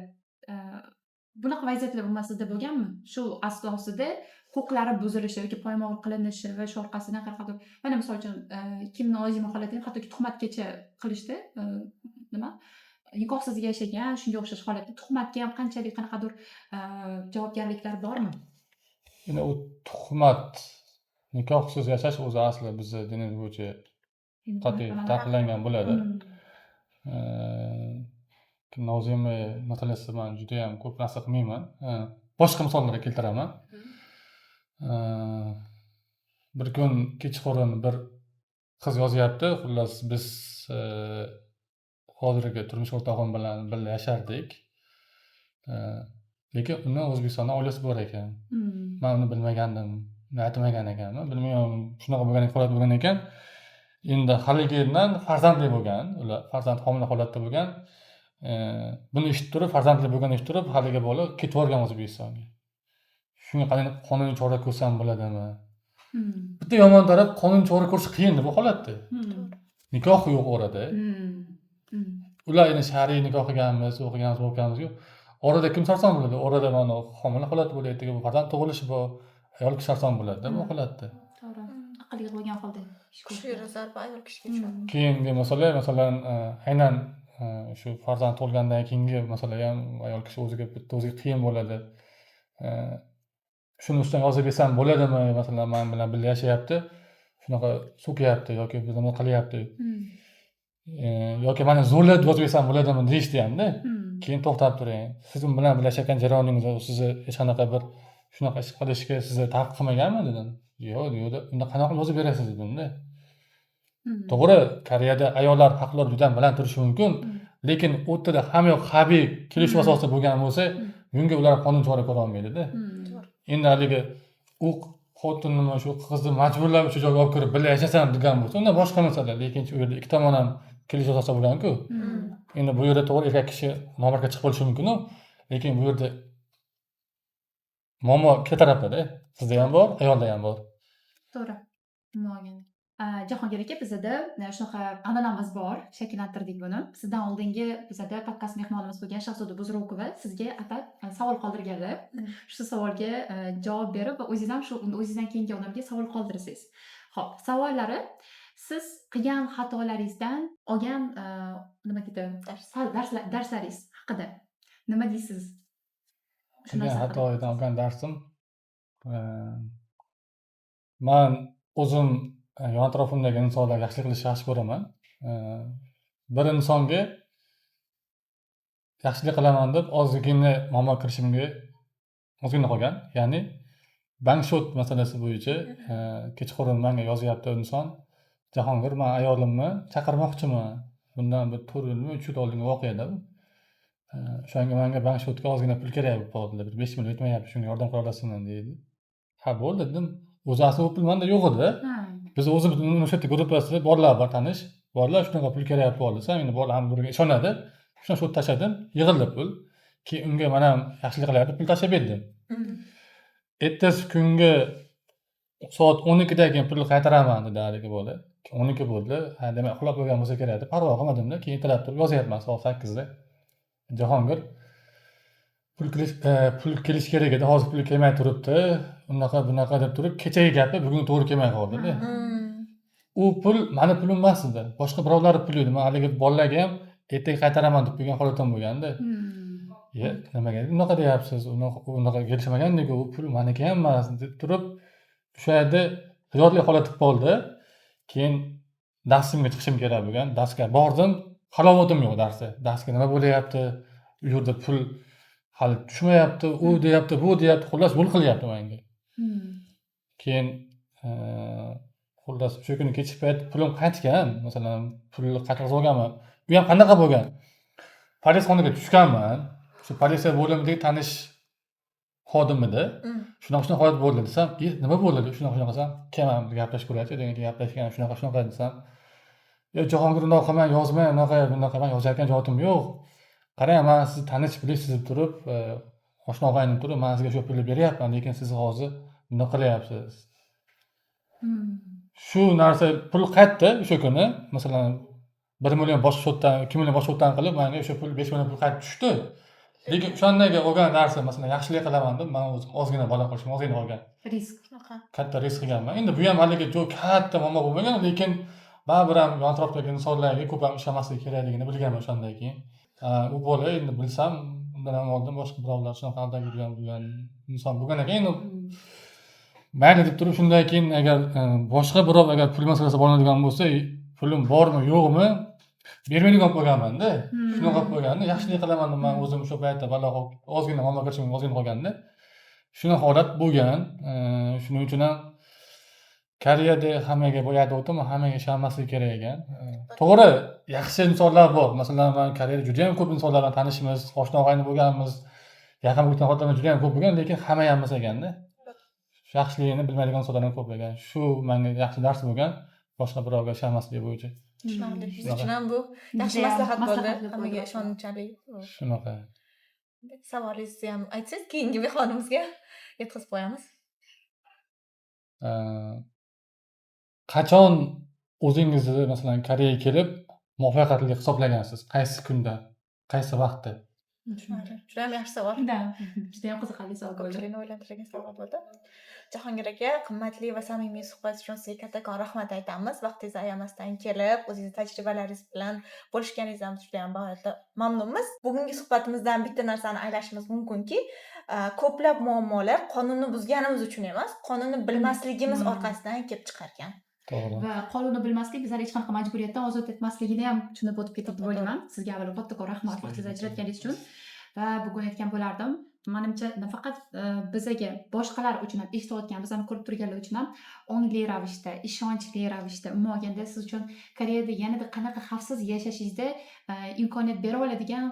bunaqa vaziyatlar ummasida bo'lganmi? Shu asnosida huquqlari buzilishi yoki poymol qilinishi va shu orqasidan qanaqadir mana misol uchun Kim Nozima holatini hattoki tuhmatgacha qilishdi. Nima? Nikohsiz yashagan, shunga o'xshash holatda tuhmatga ham qanchalik qanaqadir javobgarliklar bormi? Endi u tuhmat, nikohsiz yashash o'zi asli bizni dinimiz bo'yicha qat'iy taqiqlangan bo'ladi. Nozima masalasida man juda ham ko'p narsa qilmayman. Boshqa misollarga keltiraman. Bir kun kechqurun bir qiz yozyapti. Xullas biz hozirgi turmush o'rtog'im bilan birga yashardik. Lekin undan O'zbekistonda oilasi bor ekan. Men uni bilmagandim, aytmagan ekanman. Bilmayman, shunaqa bo'lgan holat bo'lgan ekan. Endi haligidan farzandli bo'lgan, ular farzand homila holatda bo'lgan. Buni eshitib turib, farzandli bo'lganini eshitib turib, haligi bola ketib borgan O'zbekistonga. Shunga qanday qonuniy chora ko'rsam bo'ladimi? Bitta yomon taraf qonuniy chora ko'rish qiyin bu holatda. Nikoh yo'q orada. Ular endi shar'iy nikoh qilganmiz, o'qiganmiz-ku. Orada kim sarson bo'ladi? Orada mana homila holat bo'laydi, bu farzand tug'ilishi bor, ayol kishi sarson bo'ladi bu holatda. To'g'ri. Aqlga bo'lgan holda. Kuchli zarba ayol kishiga tushadi. Keyingi masala, masalan, aynan shu farzand tug'ilgandan keyingi masala ham ayol kishi o'ziga qiyin bo'ladi. Shuni ustidan yozib bersam bo'ladimi? Masalan, men bilan birga yashayapti, shunaqa so'kyapti yoki nima qilyapti. Yoki meni zo'rlab yozib bersam bo'ladimi deyishdi hamda. Keyin to'xtab turing. Siz bilan birga yashagan jarayoningizda sizni hech qanaqa bir shunaqa ish qilishga sizni taqiq qilmaganmi dedim. Yo'q, unda qanaqa yozib berasiz dedimda. To'g'ri, Koreyada ayollar haqlari juda baland turishi mumkin, lekin o'rtada hamma yoq harbiy kelishuv asosida bo'lgan bo'lsa, bunga ular qonun chora ko'ra olmaydi-da. Endi haligi u xotinni shu qizni majburlab shu joyga olib kirib birga yashasam degan bo'lsa, unda boshqa masala, lekin u yerda ikki tomon ham kelishuv asosida bo'lgan-ku. Endi bu yerda to'g'ri erkak kishi nomardga chiqib bo'lishi mumkin-ku, lekin bu yerda muammo ikki tarafda-da. Sizda ham bor, ayolda ham bor. To'g'ri. Muayyan. Jahongir aka, bizda shunaqa an'anamiz bor, shakllantirdik buni. Sizdan oldingi bizda podkast mehmonimiz bo'lgan Shahzoda Buzrukova sizga atab savol qoldirganlar. Shu savolga javob berib va o'zingiz ham shu o'zingizdan keyingi odamga savol qoldirasiz. Xo'p, savollari siz qilgan xatolaringizdan olgan nima deydi? Darslaringiz haqida nima deysiz? Qilgan xatoydan olgan darsim, men o'zim yon atrofimdagi insonlarga yaxshilik qilishni yaxshi ko'raman. Bir insonga yaxshilik qilaman deb ozgina muammo kirishimga ozgina qolgan. Ya'ni bankshot masalasi bo'yicha kechqurun menga yozyapti inson. Jahongir, men ayolimni chaqirmoqchiman. Bundan bir 4 yilmi 3 yil oldingi voqeada bu. O'shanga menga bankshotga ozgina pul kerak bo'lib qoldi. Bir 5 million yetmayapti, shunga yordam qila olasizmi deydi. Ha, bo'ldi dedim. O'zi asli pul menda yo'q edi. Biz o'zimiz universitet gruppasida borlar bor tanish, borlar shunaqa pul kerak bo'ldi desam, endi borlar ham biriga ishonadi. Shuni shu tashladim, yig'ildi pul. Keyin unga men ham yaxshilik qilyapti, pul tashlab berdim. Ertasi kunga soat 12dan keyin pulni qaytaraman dedi haligi bola. 12 bo'ldi. Ha, demak uxlab qo'ygan bo'lsa kerak deb parvo qilmadim-da. Keyin ertalab turib yozyapman soat 8da. Jahongir, pul kelish kerak edi, hozir pul kelmay turibdi. Bunaqa deb turib, kechagi gapi bugun to'g'ri kelmay qoldi-da. U pul meni pulim emas edi. Boshqa birovlarning puli edi. Men haligi bolalarga ham ertaga qaytaraman deb qo'ygan holatim bo'lganda. Nimaga unaqa deyapsiz? Unaqa kelishmagan-ku, u pul meniki ham emas deb turib, o'sha yerda xijolatli holat bo'lib qoldi. Keyin darsimga chiqishim kerak bo'lgan. Darsga bordim, halovatim yo'q darsda. Darsga nima bo'layapti? U yerda pul hali tushmayapti, u deyapti, bu deyapti, xullas yo'l qilyapti menga. Keyin xullas o'sha kuni kechki payt pulim qaytgan, masalan, pulni qaytarib olganman. Bu ham qanaqa bo'lgan? Politsiya xonasiga tushganman. Shu politsiya bo'limidagi tanish xodim edi. Shunaqa holat bo'ldi desam, nima bo'ldi? Shunaqa desam, kelmam gaplashib ko'raychi, degan gaplashgan, shunaqa desam, Jahongir unaqa qilmang, yozmang, bunaqa men yozayotgan joyim yo'q. Qarang, men sizni tanish bilishsiz deb turib, oshna og'aynim turib, men sizga shu pulni beryapman, lekin siz hozir buni qilyapsiz. Shu narsa pul qaytdi o'sha kuni, masalan 1 million boshqa shotdan, 2 million boshqa shotdan qilib, menga o'sha pul 5 million pul qaytib tushdi. lekin o'shandagi olgan darsim masalan yaxshilik qilaman deb man o'zim ozgina balo qilishim ozgina olgan Risk. Shunaqa. katta risk qilganman. Endi bu ham haligi katta muammo bo'lmagan, lekin baribir ham atrofdagi insonlarga ko'p ham ishlamaslik kerakligini bilganman o'shandan keyin. U bola endi bilsam undan ham oldin boshqa birovlar shunaqa aldab yurgan inson bo'lgan ekan. Endi mayli deb turib shundan keyin agar boshqa birov agar pul masalasi bo'linadigan bo'lsa, pulim bormi yo'qmi bermaydigan bo'lib qolganman-da. Shunaqa bo'lib qolganda yaxshilik qilaman deb man o'zim o'sha paytda balo ozgina mamlakatchim ozgina qolganda shunaqa holat bo'lgan. Shuning uchun ham Koreyada hammaga boyagi aytdim, hammaga ishonmaslik kerak ekan. To'g'ri, yaxshi insonlar bor. Masalan, men Koreyada juda ham ko'p insonlar bilan tanishmiz, oshna og'ayni bo'lganmiz. Yaqin bo'lgan xotinlar juda ham ko'p bo'lgan, lekin hamma ham emas ekanda. Yaxshiligini bilmaydigan insonlar ham ko'p ekan. Shu menga yaxshi dars bo'lgan, boshqa birovga ishonmaslik bo'yicha. Tushunarli. Biz uchun ham bu yaxshi maslahat bo'ldi. Hammaga ishonchali. Shunaqa. Savolingizni ham aytsangiz, keyingi mehmonimizga yetkazib qo'yamiz. Qachon o'zingizni masalan Koreyaga kelib muvaffaqiyatli hisoblagansiz? Qaysi kunda, qaysi vaqtda? Tushunarli. Juda ham yaxshi savol. Da, juda ham qiziqarli savol bo'ldi. Ko'pchilikni o'ylantirgan savol bo'ldi. Jahongir aka, qimmatli va samimiy suhbat uchun sizga kattakon rahmat aytamiz. Vaqtingizni ayamasdan kelib, o'zingiz tajribalaringiz bilan bo'lishganingizdan juda ham mamnunmiz. Bugungi suhbatimizdan bitta narsani anglashimiz mumkinki, ko'plab muammolar qonunni buzganimiz uchun emas, qonunni bilmasligimiz orqasidan kelib chiqargan. To'g'ri. Va qonunni bilmaslik bizlarni hech qanaqa majburiyatdan ozod etmasligini ham tushunib o'tib ketdi deb o'ylayman. Sizga avvalo kattakon rahmat vaqtingizni ajratganingiz uchun. Va bugun aytgan bo'lardim, menimcha nafaqat bizga boshqalar uchun ham eshitayotgan, bizlarni ko'rib turganlar uchun ham ongli ravishda, ishonchli ravishda, umuman olganda siz uchun Koreyada yanada qanaqa xavfsiz yashashingizda imkoniyat bera oladigan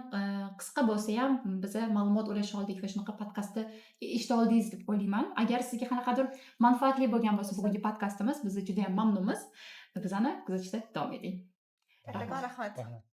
qisqa bo'lsa ham biza ma'lumot ulasha oldik va shunaqa podkastni eshita oldingiz deb o'ylayman. Agar sizga qanaqadir manfaatli bo'lgan bo'lsa bugungi podkastimiz, biz juda ham mamnunmiz va bizani kuzatishda davom eting. Kattakon rahmat. Rahmat.